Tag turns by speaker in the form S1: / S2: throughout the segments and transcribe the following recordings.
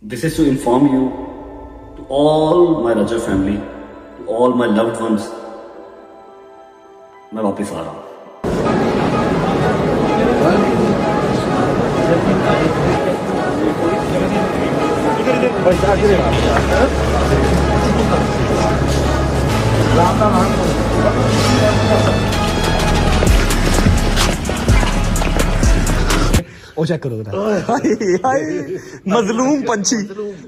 S1: This is to inform you, to all my Rajab family, to all my loved ones, मैं वापस आ रहा हूँ।
S2: ओ check करो मजलूम पंछी।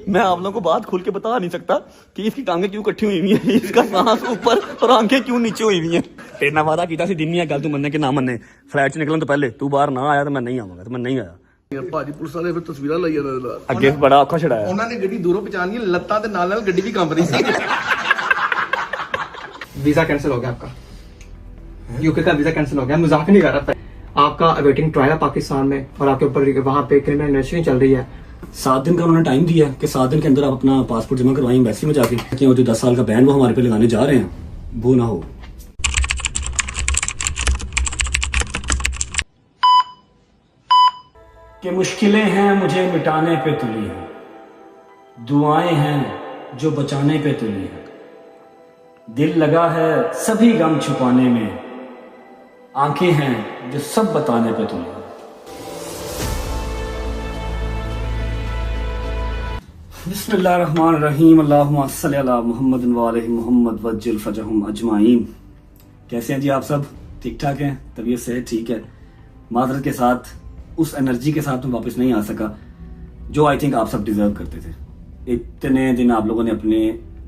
S2: मैं आप लोगों को बात खोल के बता नहीं सकता कि इसकी टांगे क्यों इकट्ठी हुई हैं, इसका सांस ऊपर और आंखें क्यों नीचे हुई हुई हैं। तेरा वादा किया सी दिन नहीं है गल तू मनने के ना मनने। फ्लैट से निकलने तो पहले तू बाहर ना आया तो मैं नहीं आऊंगा, तो मैं नहीं आया।
S3: ਭਾਜੀ ਪੁਲਿਸ ਵਾਲੇ ਫਿਰ ਤਸਵੀਰਾਂ ਲਈ ਜਾਂਦੇ ਨੇ।
S2: ਅੱਗੇ ਬੜਾ ਔਖਾ ਛੜਾਇਆ
S3: ਉਹਨਾਂ ਨੇ ਗੱਡੀ ਦੂਰੋਂ ਪਛਾਣੀ, ਲੱਤਾਂ ਦੇ ਨਾਲ ਨਾਲ ਗੱਡੀ ਵੀ ਕੰਬ ਰਹੀ ਸੀ।
S4: वीजा कैंसिल हो गया आपका, यूके का वीजा कैंसिल हो गया। मजाक नहीं कर रहा था। आपका अवेटिंग ट्रायल है पाकिस्तान में और आपके ऊपर वहाँ पे क्रिमिनल इन्वेस्टिगेशन चल रही है।
S1: 7 दिन का उन्होंने टाइम दिया है कि 7 दिन के अंदर आप अपना पासपोर्ट जमा करवाएं एम्बेसी में जाके, कि वो जो 10 साल का बैन वो हमारे पे लगाने जा रहे हैं वो ना हो। कि मुश्किलें हैं मुझे मिटाने पे तुली हैं, दुआएं हैं जो बचाने पे तुली हैं, दिल लगा है सभी गम छुपाने में, आंखें हैं जो सब बताने पे तुली हैं। बिस्मिल्लाहिर्रहमानिर्रहीम, अल्लाहुम्मा सल्ली अला मुहम्मद व आले मुहम्मद वज्जिल फजहुम अजमाइन। कैसे हैं जी आप सब? ठीक ठाक हैं? तबीयत सेहत ठीक है? माजरत के साथ उस एनर्जी के साथ मैं वापस नहीं आ सका जो आई थिंक आप सब डिजर्व करते थे। इतने दिन आप लोगों ने अपने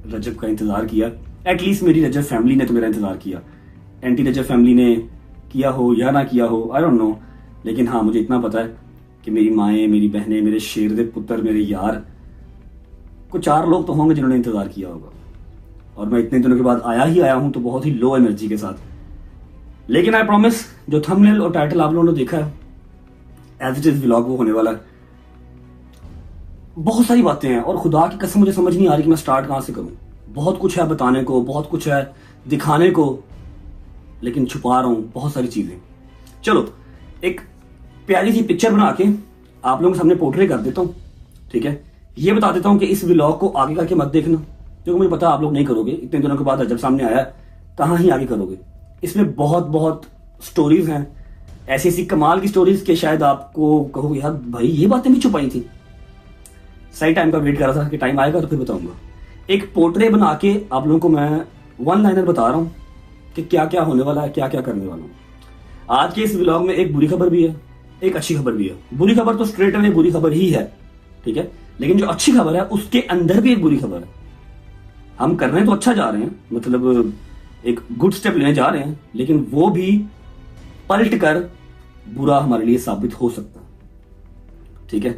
S1: रजब का इंतजार किया, एटलीस्ट मेरी रजब फैमिली ने तो मेरा इंतजार किया। एंटी रजब फैमिली ने किया हो या ना किया हो आई डोंट नो, लेकिन हाँ मुझे इतना पता है कि मेरी माएँ, मेरी बहनें, मेरे शेर दे पुत्र, मेरे यार, कुछ 4 लोग तो होंगे जिन्होंने इंतजार किया होगा। और मैं इतने दिनों के बाद आया हूं तो बहुत ही लो एनर्जी के साथ। लेकिन आई प्रॉमिस, जो थंबनेल और टाइटल आप लोगों ने देखा है एज इट इज व्लॉग वो होने वाला है। बहुत सारी बातें हैं और खुदा की कसम मुझे समझ नहीं आ रही कि मैं स्टार्ट कहां से करूं। बहुत कुछ है बताने को, बहुत कुछ है दिखाने को, लेकिन छुपा रहा हूं बहुत सारी चीजें। चलो एक प्यारी सी पिक्चर बना के आप लोगों के सामने पोर्ट्रे कर देता हूं, ठीक है। ये बता देता हूं कि इस व्लॉग को आगे करके मत देखना, क्योंकि मुझे पता आप लोग नहीं करोगे। इतने दिनों के बाद जब सामने आया कहां ही आगे करोगे। इसमें बहुत स्टोरीज हैं, ऐसी कमाल की स्टोरीज के शायद आपको कहोगे यार भाई ये बातें भी छुपाई थी। सही टाइम का वेट कर रहा था कि टाइम आएगा तो फिर बताऊंगा। एक पोर्ट्रे बना के आप लोगों को मैं 1 लाइनर बता रहा हूं कि क्या क्या होने वाला है, क्या क्या करने वाला हूं। आज के इस व्लॉग में एक बुरी खबर भी है, एक अच्छी खबर भी है। बुरी खबर तो स्ट्रेट अवे बुरी खबर ही है, ठीक है, लेकिन जो अच्छी खबर है उसके अंदर भी एक बुरी खबर है। हम करने तो अच्छा जा रहे हैं, मतलब एक गुड स्टेप लेने जा रहे हैं, लेकिन वो भी पलट कर बुरा हमारे लिए साबित हो सकता है, ठीक है।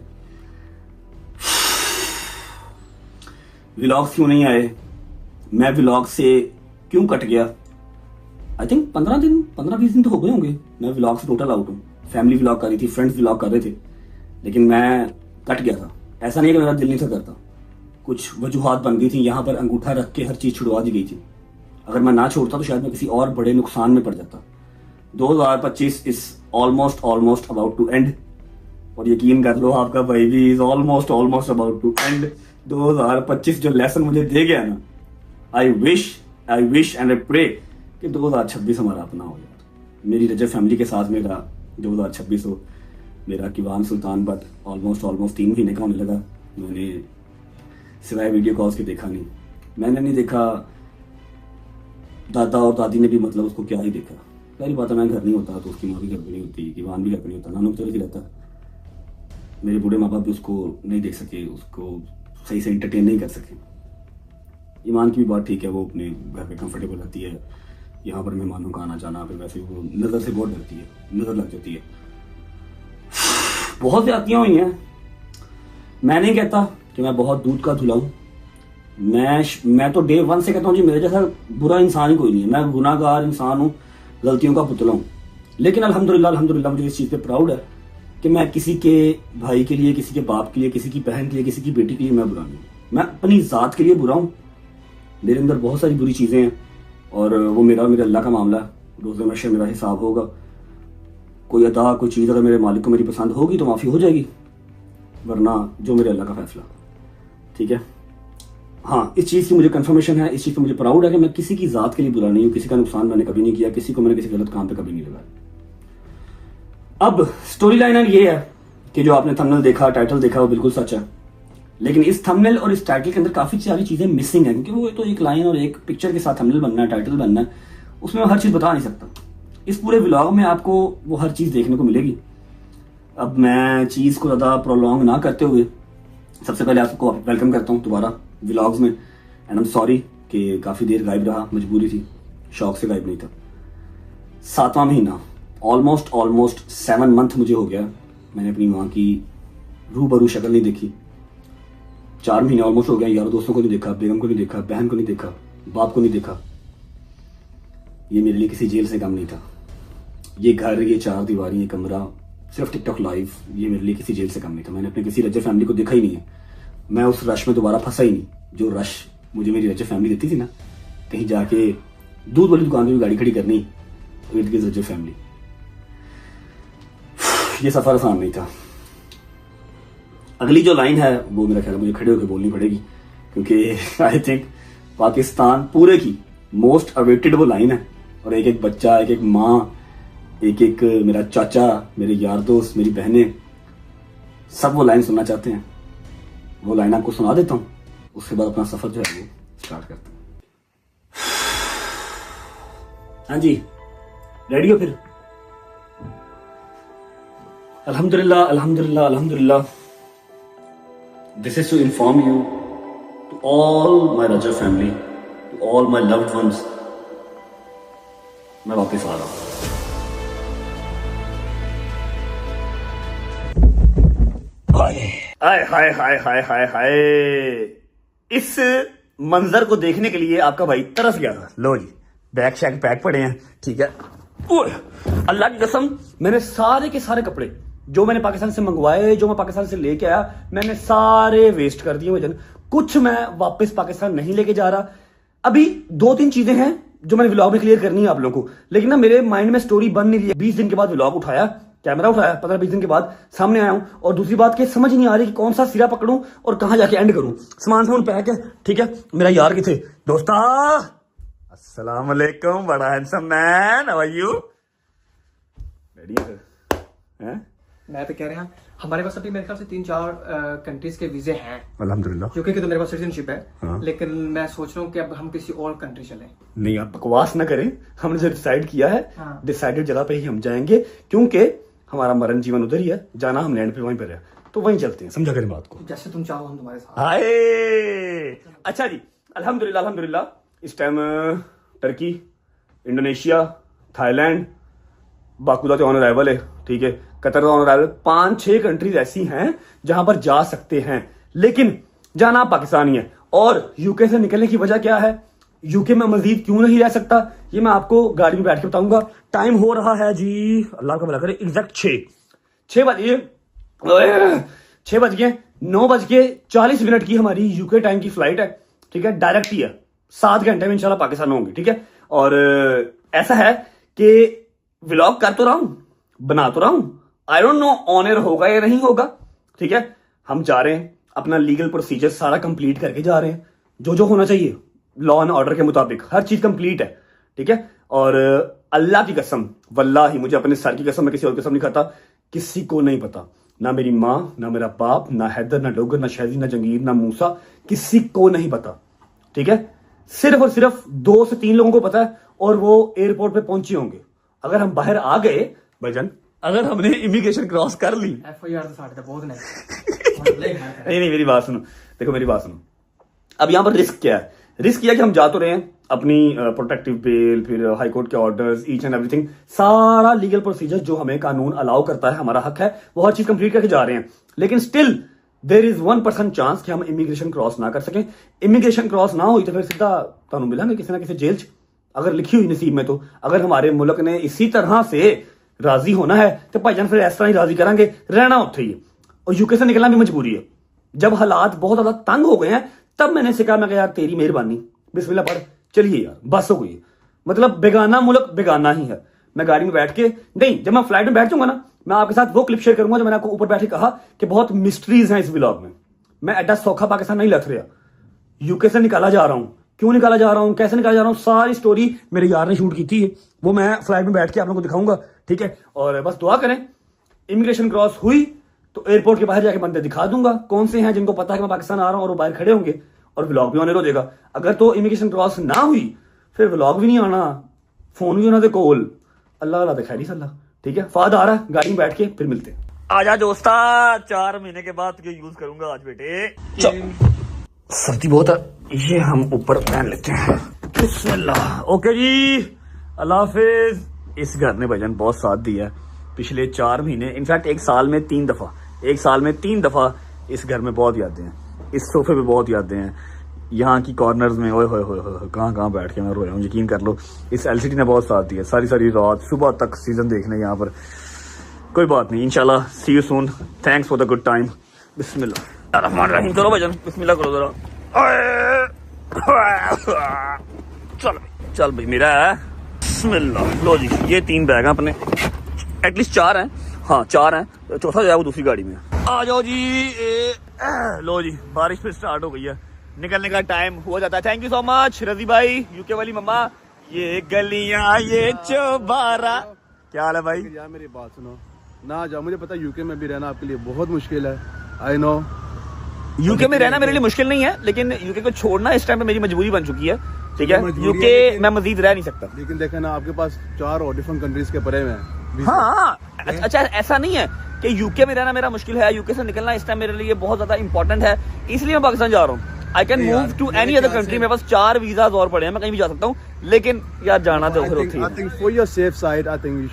S1: व्लॉग्स क्यों नहीं आए, मैं व्लॉग से क्यों कट गया? आई थिंक 15-20 दिन तो हो गए होंगे मैं व्लॉग से टोटल आउट हूं। फैमिली व्लॉग कर रही थी, फ्रेंड्स व्लॉग कर रहे थे, लेकिन मैं कट गया था। ऐसा नहीं है कि मेरा दिल नहीं था करता, कुछ वजूहात बन गई थी। यहां पर अंगूठा रख के हर चीज छुड़वा दी गई थी। अगर मैं ना छोड़ता तो शायद मैं किसी और बड़े नुकसान में पड़ जाता। 2025 is almost about to end, और यकीन कर लो आपका भाई भी is almost about to end. 2025 जो लेसन मुझे दे गया ना, I wish and I pray कि 2026 हमारा अपना हो यार। मेरी रजब फैमिली के साथ मेरा 2026 हो। मेरा किवान सुल्तान बट ऑलमोस्ट 3 महीने का होने लगा। मैंने सिवाय वीडियो कॉल्स के देखा नहीं, मैंने नहीं देखा, दादा और दादी ने भी मतलब उसको क्या ही देखा। पहली बात है मैं घर नहीं होता तो उसकी माँ भी घर पे नहीं होती, किवान भी घर पे नहीं होता, नानू भी चले रहता। मेरे बूढ़े माँ बाप भी उसको नहीं देख सके, उसको सही से इंटरटेन नहीं कर सके। ईमान की भी बात ठीक है, वो अपने घर पे कंफर्टेबल रहती है। यहाँ पर मेहमानों का आना जाना, फिर वैसे वो नज़र से बहुत डरती है, नज़र लग जाती है। बहुत ज्यादतियां हुई हैं। मैं नहीं कहता कि मैं बहुत दूध का धुला हूं। मैं तो डे 1 से कहता हूं जी मेरे जैसा बुरा इंसान ही कोई नहीं है। मैं गुनाहगार इंसान हूं, गलतियों का पुतला हूं, लेकिन अल्हम्दुलिल्लाह मुझे इस चीज पे प्राउड है कि मैं किसी के भाई के लिए, किसी के बाप के लिए, किसी की बहन के लिए, किसी की बेटी के लिए मैं बुरा नहीं हूं। मैं अपनी जात के लिए बुरा हूं। मेरे अंदर बहुत सारी बुरी चीजें हैं और वो मेरे अल्लाह का मामला है। रोज़े महशर मेरा हिसाब होगा। कोई अदा, कोई चीज़ अगर मेरे मालिक को मेरी पसंद होगी तो माफ़ी हो जाएगी, वरना जो मेरे अल्लाह का फैसला। ठीक है। हाँ, इस चीज़ की मुझे कंफर्मेशन है, इस चीज़ पर मुझे प्राउड है कि मैं किसी की ज़ात के लिए बुरा नहीं हूँ, किसी का नुकसान मैंने कभी नहीं किया, किसी को मैंने किसी गलत काम पे कभी नहीं लगाया। अब स्टोरी लाइन ये है कि जो आपने थंबनेल देखा, टाइटल देखा, वो बिल्कुल सच है, लेकिन इस थंबनेल और इस टाइटल के अंदर काफ़ी सारी चीज़ें मिसिंग है, क्योंकि वो तो एक लाइन और एक पिक्चर के साथ थंबनेल बनना है, टाइटल बनना है, उसमें मैं हर चीज़ बता नहीं सकता। इस पूरे व्लॉग में आपको वो हर चीज़ देखने को मिलेगी। अब मैं चीज़ को ज़्यादा प्रोलॉन्ग ना करते हुए सबसे पहले आपको वेलकम करता हूँ दोबारा व्लॉग्स में। एंड आई एम सॉरी कि काफ़ी देर गायब रहा, मजबूरी थी, शौक से गायब नहीं था। 7वां महीना, ऑलमोस्ट 7 मंथ मुझे हो गया, मैंने अपनी माँ की रूबरू शक्ल नहीं देखी। 4 महीने ऑलमोस्ट हो गया, यार दोस्तों को नहीं देखा, बेगम को नहीं देखा, बहन को नहीं देखा, बाप को नहीं देखा। ये मेरे लिए किसी जेल से कम नहीं था। ये घर, ये 4 दीवारी, ये कमरा, सिर्फ टिकटॉक लाइव, ये मेरे लिए किसी जेल से कम नहीं था। मैंने अपने किसी रजर फैमिली को देखा ही नहीं है। मैं उस रश में दोबारा फंसा ही नहीं जो रश मुझे मेरी रजर फैमिली देती थी ना, कहीं जाके दूध वाली दुकान पे भी गाड़ी खड़ी करनी, इर्द गिर्द रजर फैमिली। ये सफर आसान नहीं था। अगली जो लाइन है वो मेरा ख्याल मुझे खड़े होकर बोलनी पड़ेगी, क्योंकि आई थिंक पाकिस्तान पूरे की मोस्ट अवेटेड वो लाइन है। और एक एक बच्चा, एक एक माँ, एक एक मेरा चाचा, मेरे यार दोस्त, मेरी बहनें, सब वो लाइन सुनना चाहते हैं। वो लाइन आपको सुना देता हूँ, उसके बाद अपना सफर जो है वो स्टार्ट करते हैं। हाँ जी, रेडी हो फिर? अल्हम्दुलिल्लाह, अल्हम्दुलिल्लाह, अल्हम्दुलिल्लाह। This is to inform you, to all my Rajab family, to all my loved ones, मैं वापस आ रहा हूँ। हाय हाय हाय हाय हाय हाय, इस मंजर को देखने के लिए आपका भाई तरस गया था। लो जी, बैग शैग पैक पड़े हैं, ठीक है। ओए, अल्लाह की कसम, मैंने सारे के सारे कपड़े जो मैंने पाकिस्तान से मंगवाए, जो मैं पाकिस्तान से लेके आया, मैंने सारे वेस्ट कर दिए वजन। कुछ मैं वापस पाकिस्तान नहीं लेके जा रहा। अभी 2-3 चीजें हैं जो मैंने व्लॉग में क्लियर करनी है आप लोगों को, लेकिन ना मेरे माइंड में स्टोरी बन नहीं रही है। 20 दिन के बाद व्लॉग उठाया, कैमरा उठाया, 15-20 दिन के बाद सामने आया हूं, और दूसरी बात कि समझ नहीं आ रही कि कौन सा सिरा पकड़ूं और कहां जाके एंड करूं। सामान पैक है, ठीक है। मेरा यार किथे दोस्ता, अस्सलाम वालेकुम, बड़ा handsome man, how are you? Ready है?
S4: मैं तो कह रहा हूँ हमारे पास अभी मेरे ख्याल से 3-4 कंट्रीज के वीजे हैं
S1: अल्हम्दुलिल्लाह।
S4: यूके की तो मेरे पास सिटीजनशिप है।
S1: हाँ।
S4: लेकिन मैं सोच रहा हूँ कि अब हम किसी और कंट्री चलें।
S1: नहीं, आप बकवास ना करें, हमने जो डिसाइड किया है,
S4: हाँ।
S1: डिसाइडेड जगह पे ही हम जाएंगे, क्योंकि हमारा मरण जीवन उधर ही है, जाना हम लैंड पे वहीं पर है, तो वहीं चलते हैं। समझा करें बात को?
S4: जैसे तुम चाहो हम तुम्हारे साथ।
S1: हाय, अच्छा जी, अल्हम्दुलिल्लाह, अल्हम्दुलिल्लाह। इस टाइम टर्की, इंडोनेशिया, थाईलैंड, बाकुदा तो ऑन अराइवल है, ठीक है, कतर ऑन अराइवल, 5-6 कंट्रीज ऐसी हैं जहां पर जा सकते हैं, लेकिन जाना पाकिस्तान ही है। और यूके से निकलने की वजह क्या है, यूके में मजीद क्यों नहीं रह सकता, ये मैं आपको गाड़ी में बैठ के बताऊंगा। टाइम हो रहा है जी, अल्लाह का भला करे, एग्जैक्ट 6 बजे, 6 बज गए, 9:40 की हमारी यूके टाइम की फ्लाइट है, ठीक है, डायरेक्ट ही है। 7 घंटे में इंशाल्लाह पाकिस्तान में होंगे, ठीक है। और ऐसा है कि व्लॉग कर तो रहा हूं, बना तो रहा हूं, I don't know on air होगा या नहीं होगा, ठीक है। हम जा रहे हैं, अपना लीगल प्रोसीजर सारा कंप्लीट करके जा रहे हैं, जो होना चाहिए लॉ एंड ऑर्डर के मुताबिक, हर चीज कंप्लीट है, ठीक है। और अल्लाह की कसम, वल्लाही, मुझे अपने सर की कसम, मैं किसी और कसम नहीं खाता, किसी को नहीं पता, ना मेरी माँ, ना मेरा बाप, ना हैदर, ना डोगर, ना शहजी, ना जंगीर, ना मूसा, किसी को नहीं पता, ठीक है। सिर्फ और सिर्फ 2 से 3 लोगों को पता है, और वो एयरपोर्ट पे पहुंचे होंगे। अगर हम बाहर आ गए भाईजान, अगर हमने इमिग्रेशन क्रॉस कर ली,
S4: FIR तो साढ़े बहुत नहीं,
S1: मेरी बात सुनो, देखो मेरी बात सुनो। अब यहाँ पर रिस्क क्या है? रिस्क यह कि हम जा तो रहे हैं, अपनी प्रोटेक्टिव बेल, फिर हाई कोर्ट के ऑर्डर्स, ईच एंड एवरीथिंग, सारा लीगल प्रोसीजर जो हमें कानून अलाउ करता है, हमारा हक है, वो हर चीज कंप्लीट करके जा रहे हैं। लेकिन स्टिल देयर इज 1% चांस कि हम इमिग्रेशन क्रॉस ना कर सकें। इमिग्रेशन क्रॉस ना हुई तो फिर सीधा तुहानू मिलेंगे किसी ना किसी जेल च, अगर लिखी हुई नसीब में। तो अगर हमारे मुल्क ने इसी तरह से राजी होना है तो भाईजान फिर इस तरह ही राजी करांगे, रहना उत्थे ही। और यूके से निकलना भी मजबूरी है। जब हालात बहुत ज्यादा तंग हो गए हैं, तब मैंने से कहा, मैं यार तेरी मेहरबानी, बिस्मिल्लाह पढ़, चलिए यार, बस हो गई। मतलब बेगाना मुल्क बेगाना ही है। मैं गाड़ी में बैठ के, नहीं, जब मैं फ्लाइट में बैठ जाऊंगा ना, मैं आपके साथ वो क्लिप शेयर करूंगा जो मैंने आपको ऊपर बैठे कहा कि बहुत मिस्ट्रीज हैं इस व्लॉग में। मैं एडा सौखा पाकिस्तान नहीं लथ रहा, यूके से निकाला जा रहा हूँ। क्यों निकाला जा रहा हूँ, कैसे निकाला जा रहा हूँ, सारी स्टोरी मेरे यार ने शूट की थी, वो मैं फ्लाइट में बैठ के आप लोगों को दिखाऊंगा, ठीक है। और बस दुआ करें, इमिग्रेशन क्रॉस हुई तो एयरपोर्ट के बाहर जाके बंदे दिखा दूंगा कौन से हैं जिनको पता है कि मैं पाकिस्तान आ रहा हूँ, और वो बाहर खड़े होंगे और व्लॉग भी ऑन हो जाएगा। अगर तो इमिग्रेशन क्रॉस ना हुई फिर व्लॉग भी नहीं आना, फोन भी उन्होंने कोल, अल्लाह अल्लाह दिखाई सल्ला, ठीक है। फाद आ रहा है, गाड़ी में बैठ के फिर मिलते हैं।
S2: आजा दोस्ता, 4 महीने के बाद ये यूज करूंगा आज बेटे। सर्दी बहुत है, ये हम ऊपर पहन लेते हैं। बिस्मिल्लाह। ओके जी, अल्लाह हाफिज। इस घर ने भजन बहुत साथ दिया है पिछले 4 महीने, इनफैक्ट एक साल में 3 दफा इस घर में बहुत यादें हैं, इस सोफे पे बहुत यादें हैं, यहाँ की कॉर्नर्स में ओए होए होए कहाँ बैठ के मैं रोया हूँ, यकीन कर लो। इस एलसीडी ने बहुत साथ दिया, सारी रात सुबह तक सीजन देखने यहाँ पर। कोई बात नहीं, इंशाल्लाह see you soon, thanks for the good time. बिस्मिल्लाह रहमान रहीम। चलो भजन बिस्मिल्लाह करो जरा। चल भाई मेरा है, बिस्मिल्लाह। लो जी, ये 3 बैग हैं अपने, एटलीस्ट 4 हैं, हाँ 4 हैं, चौथा जो है वो दूसरी गाड़ी में। आ जाओ जी। लो जी, बारिश फिर स्टार्ट हो गई है, निकलने का टाइम हो जाता है। थैंक यू सो मच रजी भाई, यूके वाली मम्मा। ये गलियां ये चौबारा, क्या हाल है भाई?
S3: यार मेरी बात सुनो ना, जाओ, मुझे पता है यूके में भी रहना आपके लिए बहुत मुश्किल है, आई नो।
S2: यूके में रहना मेरे लिए मुश्किल नहीं है, लेकिन यूके को छोड़ना इस टाइम पे मेरी मजबूरी बन चुकी है, ठीक है। यूके मैं मजीद रह नहीं सकता।
S3: लेकिन देखा ना, आपके पास 4 और डिफरेंट कंट्रीज के परे में।
S2: हाँ अच्छा, ऐसा नहीं है कि यूके में रहना मेरा मुश्किल है, यूके से निकलना इस टाइम मेरे लिए बहुत ज्यादा इंपॉर्टेंट है, इसलिए मैं पाकिस्तान जा रहा हूँ। I can move to any other country, मेरे पास 4 वीजाज और पड़े हैं, मैं कहीं भी जा सकता हूँ, लेकिन यार जाना तो फिर होती है।
S3: I think for your safe side, I think you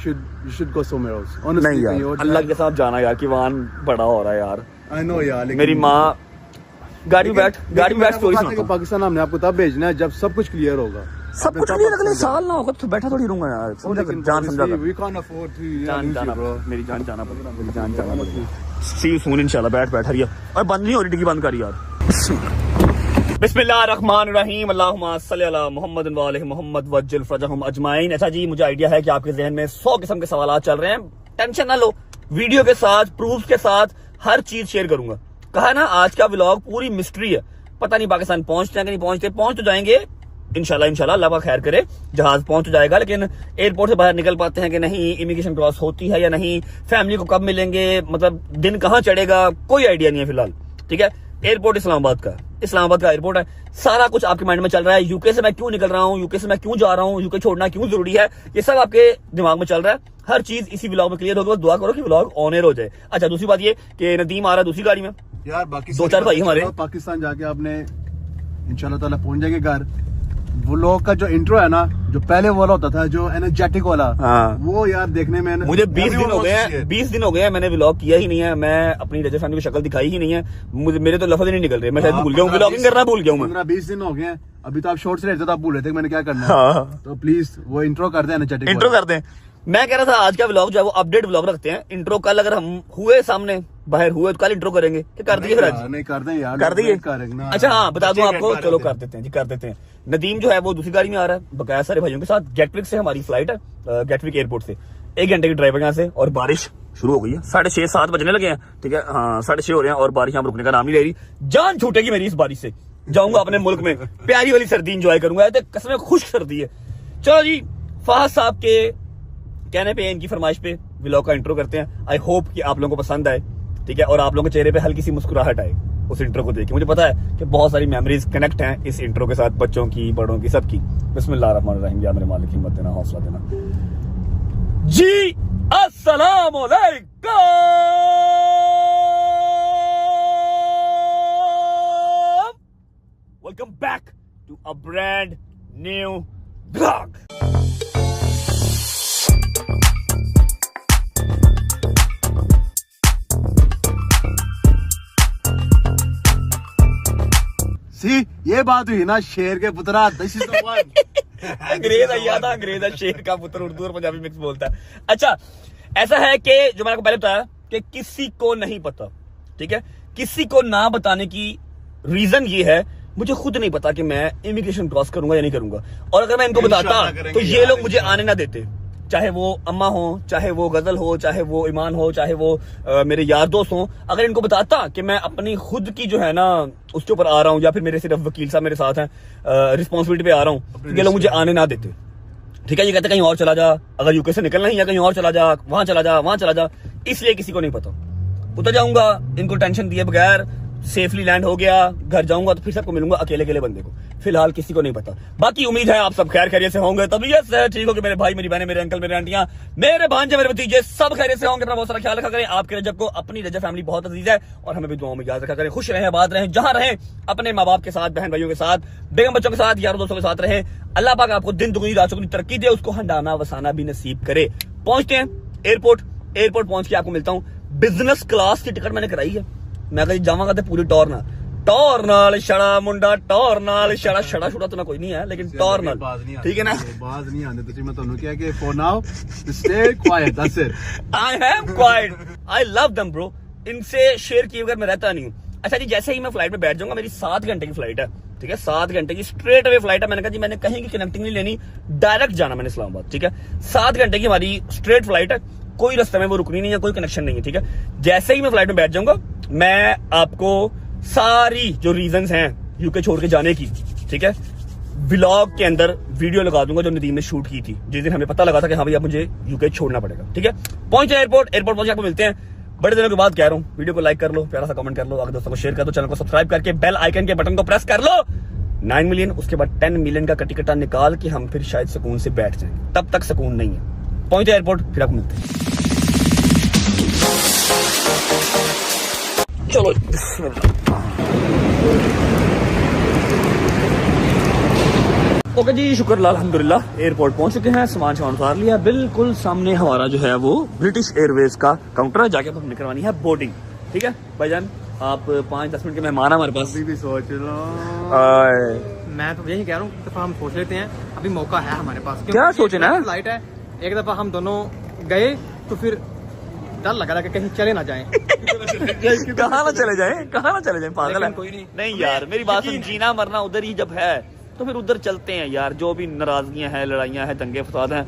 S3: should go somewhere else. Honestly,
S2: नहीं यार, अल्लाह के साथ जाना यार, किवान बड़ा हो रहा है यार।
S3: I know यार, लेकिन
S2: मेरी माँ गाड़ी में बैठ स्टोरी सुनाता हूँ।
S3: पाकिस्तान हमने आपको तब भेजना है जब सब कुछ क्लियर होगा।
S2: सब कुछ क्लियर अगले साल ना होगा तो बैठा थोड़ी रहूंगा यार, जान समझा।
S3: We can't afford to
S2: जान जाना, मेरी जान जाना पड़ेगा, मेरी जान जाना पड़ेगा। सी यू सून इंशाल्लाह। बैठ हरिया, और बंद नहीं हो रही, डिग्गी बंद कर यार। बिस्मिल्लाहिर्रहमानिर्रहीम, अल्लाहुम्मा सल्ली अला मुहम्मद व आले मुहम्मद वज्जिल फरजहुम अजमाइन। अच्छा जी, मुझे आइडिया है कि आपके जहन में 100 किस्म के सवाल चल रहे हैं, टेंशन ना लो, वीडियो के साथ प्रूफ के साथ हर चीज शेयर करूंगा। कहा ना, आज का व्लॉग पूरी मिस्ट्री है, पता नहीं पाकिस्तान पहुंचते हैं कि नहीं पहुंचते, पहुंच तो जाएंगे इंशाल्लाह, अल्लाह का खैर करे, जहाज पहुंच तो जाएगा, लेकिन एयरपोर्ट से बाहर निकल पाते हैं कि नहीं, इमिग्रेशन क्रॉस होती है या नहीं, फैमिली को कब मिलेंगे, मतलब दिन कहाँ चढ़ेगा, कोई आइडिया नहीं है फिलहाल, ठीक है। एयरपोर्ट इस्लामाबाद का एयरपोर्ट है, सारा कुछ आपके माइंड में चल रहा है। यूके से मैं क्यों निकल रहा हूँ, यूके से मैं क्यों जा रहा हूँ, यूके छोड़ना क्यों जरूरी है, ये सब आपके दिमाग में चल रहा है। हर चीज इसी व्लॉग में क्लियर होगी, बस दुआ करो कि व्लॉग ऑन एयर हो जाए। अच्छा, दूसरी बात ये कि नदीम आ रहा है दूसरी गाड़ी में,
S3: यार बाकी
S2: 2-4 भाई हमारे।
S3: पाकिस्तान जाके आपने इंशाल्लाह ताला पहुंच जाएंगे घर। वो लोग का जो इंट्रो है ना, जो पहले वाला होता था, जो एनर्जेटिक वाला,
S2: हाँ।
S3: वो यार देखने में
S2: मुझे 20 दिन हो गए हैं, 20 दिन हो गए हैं मैंने व्लॉग किया ही नहीं है, मैं अपनी रजत फैमिली की शक्ल दिखाई ही नहीं है, मुझे मेरे तो लफ्ज ही नहीं निकल रहे, मैं शायद भूल गया हूँ, व्लॉगिंग करना भूल गया हूँ।
S3: 15-20 दिन हो गए हैं, अभी तो आप शॉर्ट्स रहते तो आप भूल रहे थे मैंने क्या करना है। तो प्लीज वो इंट्रो कर दें, एनर्जेटिक
S2: इंट्रो कर दें। मैं कह रहा था आज का व्लॉग जो है वो अपडेट व्लॉग रखते हैं, इंट्रो कल अगर हम हुए सामने बाहर हुए तो कल इंट्रो करेंगे, कि कर दिए फिर आज?
S3: नहीं कर दें यार,
S2: कर दिए।
S3: अच्छा
S2: हाँ, बता दूं आपको, चलो कर देते हैं जी, कर देते हैं। नदीम जो है वो दूसरी गाड़ी में आ रहा है बकाया सारे भाइयों के साथ, गेटविक से हमारी फ्लाइट है, गेटविक एयरपोर्ट से 1 घंटे की ड्राइव है यहाँ से, और बारिश शुरू हो गई है, 6:30-7 बजने लगे हैं, ठीक है, हाँ 6:30 हो रहे हैं, और बारिश यहाँ रुकने का नाम नहीं ले रही। जान छूटेगी मेरी इस बारिश से, जाऊंगा अपने मुल्क में, प्यारी वाली सर्दी इंजॉय करूंगा, कसम खुश सर्दी है। चलो जी, फहद साहब के कहने पे, इनकी फरमाइश पे व्लॉग का इंट्रो करते हैं। आई होप कि आप लोगों को पसंद आए, ठीक है, और आप लोगों के चेहरे पे हल्की सी मुस्कुराहट आए उस इंट्रो को देख के। मुझे पता है कि बहुत सारी मेमोरीज कनेक्ट हैं इस इंट्रो के साथ, बच्चों की, बड़ों की, सबकी। बिस्मिल्लाहिर्रहमानिर्रहीम, या मेरे मालिक हिम्मत देना, हौसला देना जी। अस्सलाम वालेकुम, welcome back to a brand new vlog.
S3: सी ये बात हुई ना, शेर के पुत्रा, दिस इज द वन।
S2: अंग्रेज याद है, अंग्रेज है, शेर का पुत्र, उर्दू और पंजाबी मिक्स बोलता है। अच्छा, ऐसा है कि जो मैंने आपको पहले बताया कि किसी को नहीं पता, ठीक है, किसी को ना बताने की रीजन ये है, मुझे खुद नहीं पता कि मैं इमिग्रेशन क्रॉस करूंगा या नहीं करूंगा, और अगर मैं इनको बताता तो ये लोग मुझे आने ना देते, चाहे वो अम्मा हो, चाहे वो गजल हो, चाहे वो ईमान हो, चाहे वो मेरे यार दोस्त हो, अगर इनको बताता कि मैं अपनी खुद की जो है ना उसके ऊपर आ रहा हूँ, या फिर मेरे सिर्फ वकील साहब मेरे साथ हैं, रिस्पॉन्सिबिलिटी पे आ रहा हूँ, ये लोग मुझे आने ना देते। ठीक है, ये कहते कहीं और चला जा, अगर यूके से निकलना ही है कहीं और चला जा, वहां चला जा, वहां चला जा। इसलिए किसी को नहीं पता, उतर जाऊंगा इनको टेंशन दिए बगैर, सेफली लैंड हो गया, घर जाऊंगा तो फिर सबको मिलूंगा, अकेले अकेले बंदे को। फिलहाल किसी को नहीं पता। बाकी उम्मीद है आप सब खैर खैरियत से होंगे, तबीयत से ठीक हो कि मेरे भाई, मेरी बहनें, मेरे अंकल, मेरे आंटियां, मेरे भांजे, मेरे भतीजे सब खैरियत से होंगे। अपना बहुत सारा ख्याल रखा करें। आपके रजब को अपनी रजब फैमिली बहुत अजीज है और हमें भी दुआओं में याद रखा करें। खुश रहें, आबाद रहें, जहां रहें, अपने माँ बाप के साथ, बहन भाइयों के साथ, बेगम बच्चों के साथ, यारों दोस्तों के साथ रहें। अल्लाह पाक आपको दिन दुगनी रात चौगुनी तरक्की दे, उसको हंडाना वसाना भी नसीब करे। पहुंचते हैं एयरपोर्ट पहुंच के आपको मिलता हूँ। बिजनेस क्लास की टिकट मैंने कराई है, मैं कहीं जावांगा तो पूरी टॉर नाल छड़ा मुंडा, टॉर नाल छड़ा छुड़ा तो मैं कोई नहीं है, लेकिन टॉर नाल, ठीक है ना।
S3: बाज नहीं आने तो मैं ਤੁਹਾਨੂੰ ਕਿਹਾ कि for now stay quiet, that's it.
S2: I am quiet, I love them bro, इनसे शेयर किए बगैर मैं रहता नहीं हूँ। अच्छा जी, जैसे ही मैं फ्लाइट में बैठ जाऊंगा, मेरी 7 घंटे की फ्लाइट है, ठीक है, 7 घंटे की स्ट्रेट अवे फ्लाइट है। मैंने कहा जी मैंने कहीं की कनेक्टिंग नहीं लेनी, डायरेक्ट जाना मैंने इस्लामाबाद, ठीक है। 7 घंटे की हमारी स्ट्रेट फ्लाइट है, कोई रास्ते में वो रुकनी नहीं है, कोई कनेक्शन नहीं है, ठीक है। जैसे ही मैं फ्लाइट में बैठ जाऊंगा, मैं आपको सारी जो रीजंस हैं यूके छोड़ के जाने की, ठीक है, व्लॉग के अंदर वीडियो लगा दूंगा जो नदीम ने शूट की थी जिस दिन हमें पता लगा था कि हाँ भाई अब मुझे यूके छोड़ना पड़ेगा, ठीक है। पहुंचे एयरपोर्ट पहुंचे आपको मिलते हैं। बड़े दिनों के बाद कह रहा हूँ, वीडियो को लाइक कर लो, प्यारा सा कमेंट कर लो, आगे दोस्तों को शेयर कर दो, चैनल को सब्सक्राइब करके बेल आइकन के बटन को प्रेस कर लो। 9 मिलियन, उसके बाद 10 मिलियन का कटिकटा निकाल के हम फिर शायद सुकून से बैठ जाएं, तब तक सुकून नहीं है। पहुंचे एयरपोर्ट, फिर आपको मिलते हैं। चलो ओके जी, शुक्र अल्हम्दुलिल्लाह एयरपोर्ट पहुंच चुके हैं, सामान उतार लिया। बिल्कुल सामने हमारा जो है वो ब्रिटिश एयरवेज का काउंटर है, जाके हमने करवानी है बोर्डिंग, ठीक है। भाईजान आप 5-10 मिनट के मेहमान हमारे पास।
S3: अभी भी सोच रहा हूं,
S4: मैं तो यही कह रहा हूँ, एक दफा हम सोच लेते हैं, अभी मौका है हमारे पास।
S2: क्या सोचना है?
S4: फ्लाइट है, एक दफा हम दोनों गए तो फिर डर लग रहा है कि कहीं चले ना जाएं।
S2: कहाँ ना चले जाएं, पागल है।
S4: कोई
S2: नहीं यार, मेरी बात सुन, जीना मरना उधर ही जब है तो फिर उधर चलते हैं यार। जो भी नाराजगियां हैं, लड़ाइयां हैं, दंगे फसाद हैं,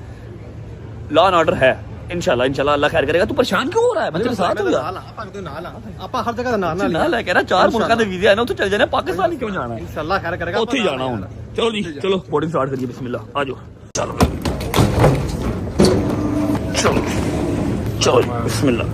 S2: लॉ एंड ऑर्डर है, इंशाल्लाह अल्लाह खैर करेगा। तू परेशान क्यों हो रहा है? बच्चे साथ हो यार,
S4: आपा हर जगह नाल
S2: नाल है, कह रहा 4 मुल्कां दे वीजे आने, उत्थे चल जाने, पाकिस्तान क्यों जाना है?
S4: इंशाल्लाह खैर करेगा,
S2: उत्थे ही जाना हुन। चलो जी, चलो बोर्डिंग स्टार्ट करिए, बिस्मिल्लाह, आ जाओ। चलो बिस्मिल्लाह,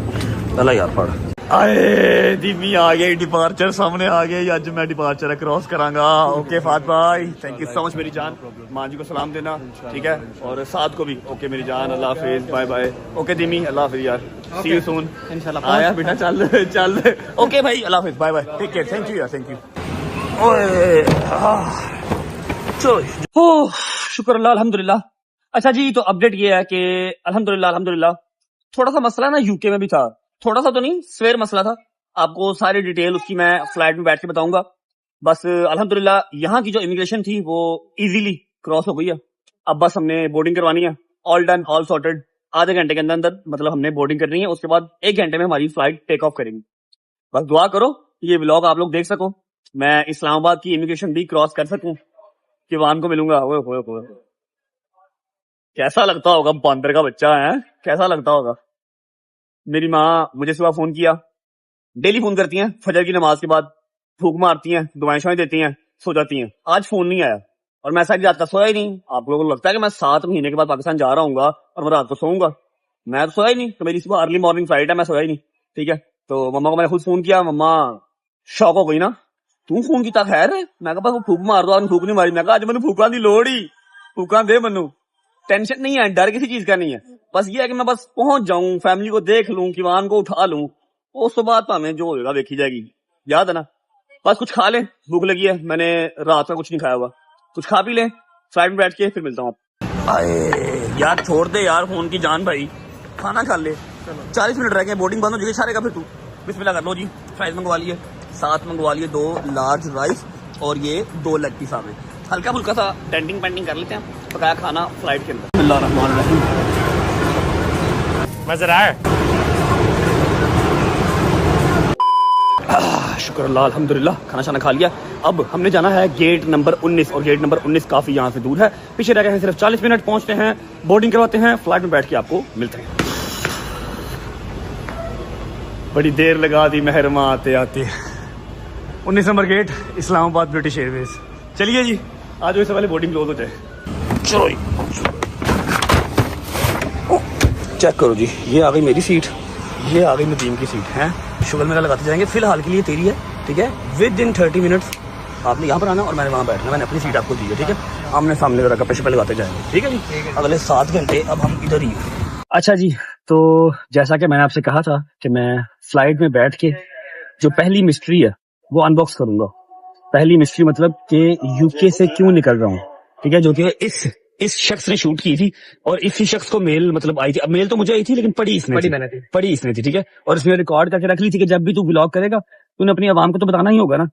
S2: पहला यार पढ़। आए धीमी आ गई, डिपार्चर सामने आ गई। आज मैं डिपार्चर क्रॉस करांगा। ओके फात भाई, थैंक यू सो मच मेरी जान, मां जी को सलाम देना, ठीक है, और साथ को भी। ओके मेरी जान, अल्लाह हाफिज, बाय बाय। ओके धीमी, अल्लाह हाफिज यार, सी यू सून इंशाल्लाह। आया बेटा, चल चल, ओके भाई, अल्लाह हाफिज, bye bye, take care, thank you यार, थैंक यू। ओए चलो, शुक्र अल्लाह अल्हम्दुलिल्लाह। अच्छा जी, तो अपडेट ये है कि अल्हम्दुलिल्लाह थोड़ा सा मसला ना यूके में भी था, थोड़ा सा तो नहीं, सवेर मसला था। आपको सारी डिटेल उसकी मैं फ्लाइट में बैठ के बताऊंगा। बस अल्हम्दुलिल्लाह यहाँ की जो इमिग्रेशन थी वो इजीली क्रॉस हो गई है। अब बस हमने बोर्डिंग करवानी है, ऑल डन, ऑल सॉर्टेड। आधे घंटे के अंदर अंदर मतलब हमने बोर्डिंग करनी है, उसके बाद 1 घंटे में हमारी फ्लाइट टेक ऑफ करेंगी। बस दुआ करो ये व्लॉग आप लोग देख सको, मैं इस्लामाबाद की इमिग्रेशन भी क्रॉस कर सकूं, किवान को मिलूंगा। ओए कैसा लगता होगा, बंदर का बच्चा है, कैसा लगता होगा। मेरी माँ मुझे सुबह फोन किया, डेली फोन करती हैं फजर की नमाज के बाद, फूक मारती हैं, दुआएं शुआएं देती हैं, सो जाती हैं। आज फोन नहीं आया और मैं सारी रात का सोया ही नहीं। आप लोगों को लगता है कि मैं 7 महीने के बाद पाकिस्तान जा रहा हूँ और मैं रात को सोऊंगा? मैं तो सोया ही नहीं। तो मेरी सुबह अर्ली मॉर्निंग फ्लाइट है, मैं सोया ही नहीं, ठीक है। तो मम्मा को मैंने खुद फोन किया, मम्मा शौक हो गई ना, तू फोन किया खैर है? मैं कहा बस फूक मार दो, फूक नहीं मारी। मैं कहा आज मैंने फूकां दी लोड़ ही, फूकां दे मनु, टेंशन नहीं है, डर किसी चीज का नहीं है। बस ये है कि मैं बस पहुंच जाऊं, फैमिली को देख लूं, किवान को उठा लूं, उस बाद भावें जो होगा देखी जाएगी, याद है ना। बस कुछ खा ले, भूख लगी है, मैंने रात का कुछ नहीं खाया हुआ, कुछ खा पी ले, फ्लाइट में बैठ के फिर मिलता हूँ। यार छोड़ दे यार फोन की जान भाई, खाना खा ले, 40 मिनट रह गए, बोर्डिंग बंद हो जाएगी, छारेगा फिर तू। बिस्मिल्लाह कर लो जी, फ्राइज मंगवा लिए, साथ मंगवा लिए 2 लार्ज राइस और ये 2 लेग पीस। आवे हल्का फुल्का सा डेंटिंग पेंटिंग कर लेते हैं, पकाया खाना फ्लाइट के अंदर। बिस्मिल्लाहिर्रहमानिर्रहीम, मज़ा आया? शुक्र अल्लाह अल्हम्दुलिल्लाह, खाना शाना खा लिया। अब हमने जाना है गेट नंबर 19 और गेट नंबर 19 काफ़ी यहाँ से दूर है, पीछे रह गए हैं सिर्फ 40 मिनट, पहुँचते हैं, बोर्डिंग करवाते हैं, फ्लाइट में बैठ के आपको मिलते हैं। बड़ी देर लगा दी महरमा आते आते। 19 number gate, Islamabad British Airways. चलिए जी, आज इससे पहले बोर्डिंग क्लोज हो जाए। चलो चेक करो जी, ये आ गई मेरी सीट, ये आ गई नदीम की सीट है। शुगल मेरा लगाते जाएंगे, फिलहाल के लिए तेरी है, ठीक है। विद इन 30 मिनट्स आपने यहाँ पर आना और मैंने वहाँ बैठना, मैंने अपनी सीट आपको दी है, ठीक है। आमने सामने जरा गप्पे शप्पे लगाते जाएंगे, ठीक है जी। अगले 7 घंटे अब हम इधर ही हैं। अच्छा जी, तो जैसा कि मैंने आपसे कहा था कि मैं फ्लाइट में बैठ के जो पहली मिस्ट्री है वो अनबॉक्स करूंगा। पहली मिस्ट्री मतलब कि यूके से क्यों निकल रहा हूँ, ठीक है, जो कि इस शख्स ने शूट की थी और इसी शख्स को मेल मतलब आई थी। अब मेल तो मुझे आई थी लेकिन पढ़ी इसने थी, ठीक है। और इसमें रिकॉर्ड करके रख ली थी कि जब भी तू व्लॉग करेगा तूने अपनी आवाम को तो बताना ही होगा ना।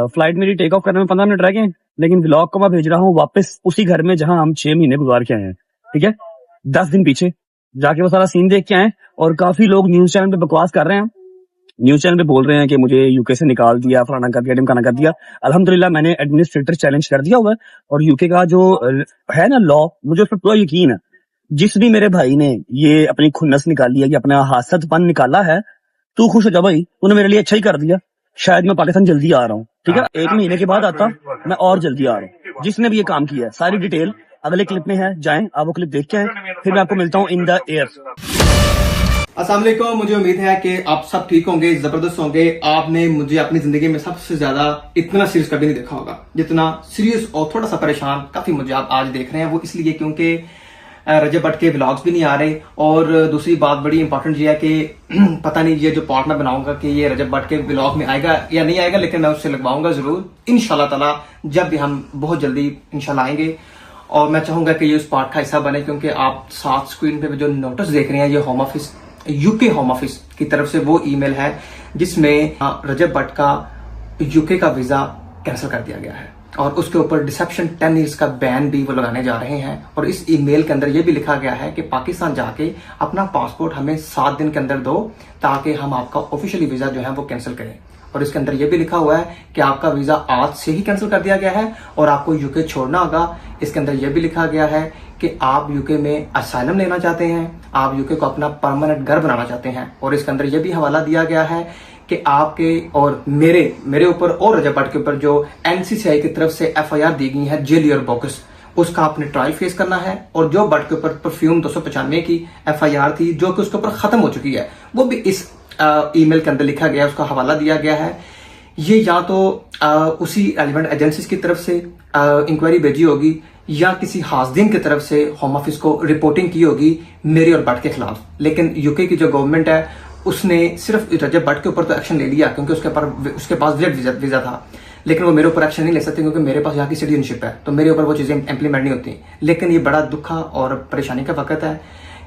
S2: फ्लाइट मेरी टेक ऑफ करने में 15 मिनट रह गए, लेकिन व्लॉग को मैं भेज रहा हूँ वापस उसी घर में जहां हम 6 महीने गुजार के आए हैं, ठीक है। 10 दिन पीछे जाके वो सारा सीन देख के आए। और काफी लोग न्यूज चैनल पे बकवास कर रहे हैं, न्यूज चैनल पे बोल रहे हैं कि मुझे यूके से निकाल दिया, फलाना कर दिया, ढिमकाना कर दिया। अल्हम्दुलिल्लाह मैंने एडमिनिस्ट्रेटर चैलेंज कर दिया हुआ है और यूके का जो है ना लॉ, मुझे उस पर पूरा यकीन है। जिस भी मेरे भाई ने ये अपनी खुन्नस निकाली है, अपना हासदपन निकाला है, तू खुश हो जा भाई, तूने मेरे लिए अच्छा ही कर दिया। शायद मैं पाकिस्तान जल्दी आ रहा हूँ, ठीक है। 1 महीने के बाद आता मैं और जल्दी आ रहा हूँ। जिसने भी ये काम किया है सारी डिटेल अगले क्लिप में है, जाएं आप वो क्लिप देख के आए, फिर मैं आपको मिलता हूँ इन द एयर।
S4: अस्सलाम वालेकुम, मुझे उम्मीद है कि आप सब ठीक होंगे, जबरदस्त होंगे। आपने मुझे अपनी जिंदगी में सबसे ज्यादा इतना सीरियस कभी नहीं देखा होगा जितना सीरियस और थोड़ा सा परेशान काफी मुझे आप आज देख रहे हैं। वो इसलिए क्योंकि रजब भट्ट के व्लॉग्स भी नहीं आ रहे, और दूसरी बात बड़ी इंपॉर्टेंट ये है कि पता नहीं ये जो पार्ट मैं बनाऊंगा कि ये रजब भट्ट के व्लॉग में आएगा या नहीं आएगा, लेकिन मैं उससे लगवाऊंगा जरूर इंशाल्लाह ताला, जब भी हम बहुत जल्दी इंशाल्लाह आएंगे। और मैं चाहूंगा कि ये उस पार्ट का हिस्सा बने, क्योंकि आप साथ स्क्रीन पे जो नोटिस देख रहे हैं, ये home office, UK home office की तरफ से वो ईमेल है जिसमें रजब भट्ट का यूके का वीजा कैंसिल कर दिया गया है, और उसके ऊपर डिसेप्शन 10 ईयर्स का बैन भी वो लगाने जा रहे हैं। और इस ईमेल के अंदर ये भी लिखा गया है कि पाकिस्तान जाके अपना पासपोर्ट हमें 7 दिन के अंदर दो, ताकि हम आपका ऑफिशियली वीजा जो है वो कैंसिल करें। और इसके अंदर यह भी लिखा हुआ है कि आपका वीजा आज से ही कैंसिल कर दिया गया है और आपको यूके छोड़ना होगा। इसके अंदर यह भी लिखा गया है कि आप यूके में असाइलम लेना चाहते हैं, आप यूके को अपना परमानेंट घर बनाना चाहते हैं। और इसके अंदर यह भी हवाला दिया गया है कि आपके और मेरे ऊपर और रजब भट्ट के ऊपर जो एनसीसीआई की तरफ से FIR दी गई है जेली और बोकस, उसका आपने ट्रायल फेस करना है। और जो भट्ट के ऊपर परफ्यूम 295 की FIR थी जो कि उसके ऊपर खत्म हो चुकी है, वो भी इस ईमेल के अंदर लिखा गया, उसका हवाला दिया गया है। ये या तो उसी एलिमेंट एजेंसीज की तरफ से इंक्वायरी भेजी होगी या किसी हाजदीन की तरफ से होम ऑफिस को रिपोर्टिंग की होगी मेरे और भट्ट के खिलाफ। लेकिन यूके की जो गवर्नमेंट है उसने सिर्फ रजब भट्ट के ऊपर तो एक्शन ले लिया क्योंकि उसके पास विजिट वीजा था, लेकिन वो मेरे ऊपर एक्शन नहीं ले सकते क्योंकि मेरे पास यहाँ की सिटीजनशिप है, तो मेरे ऊपर वो चीजें इम्प्लीमेंट नहीं होती। लेकिन ये बड़ा दुख और परेशानी का वक्त है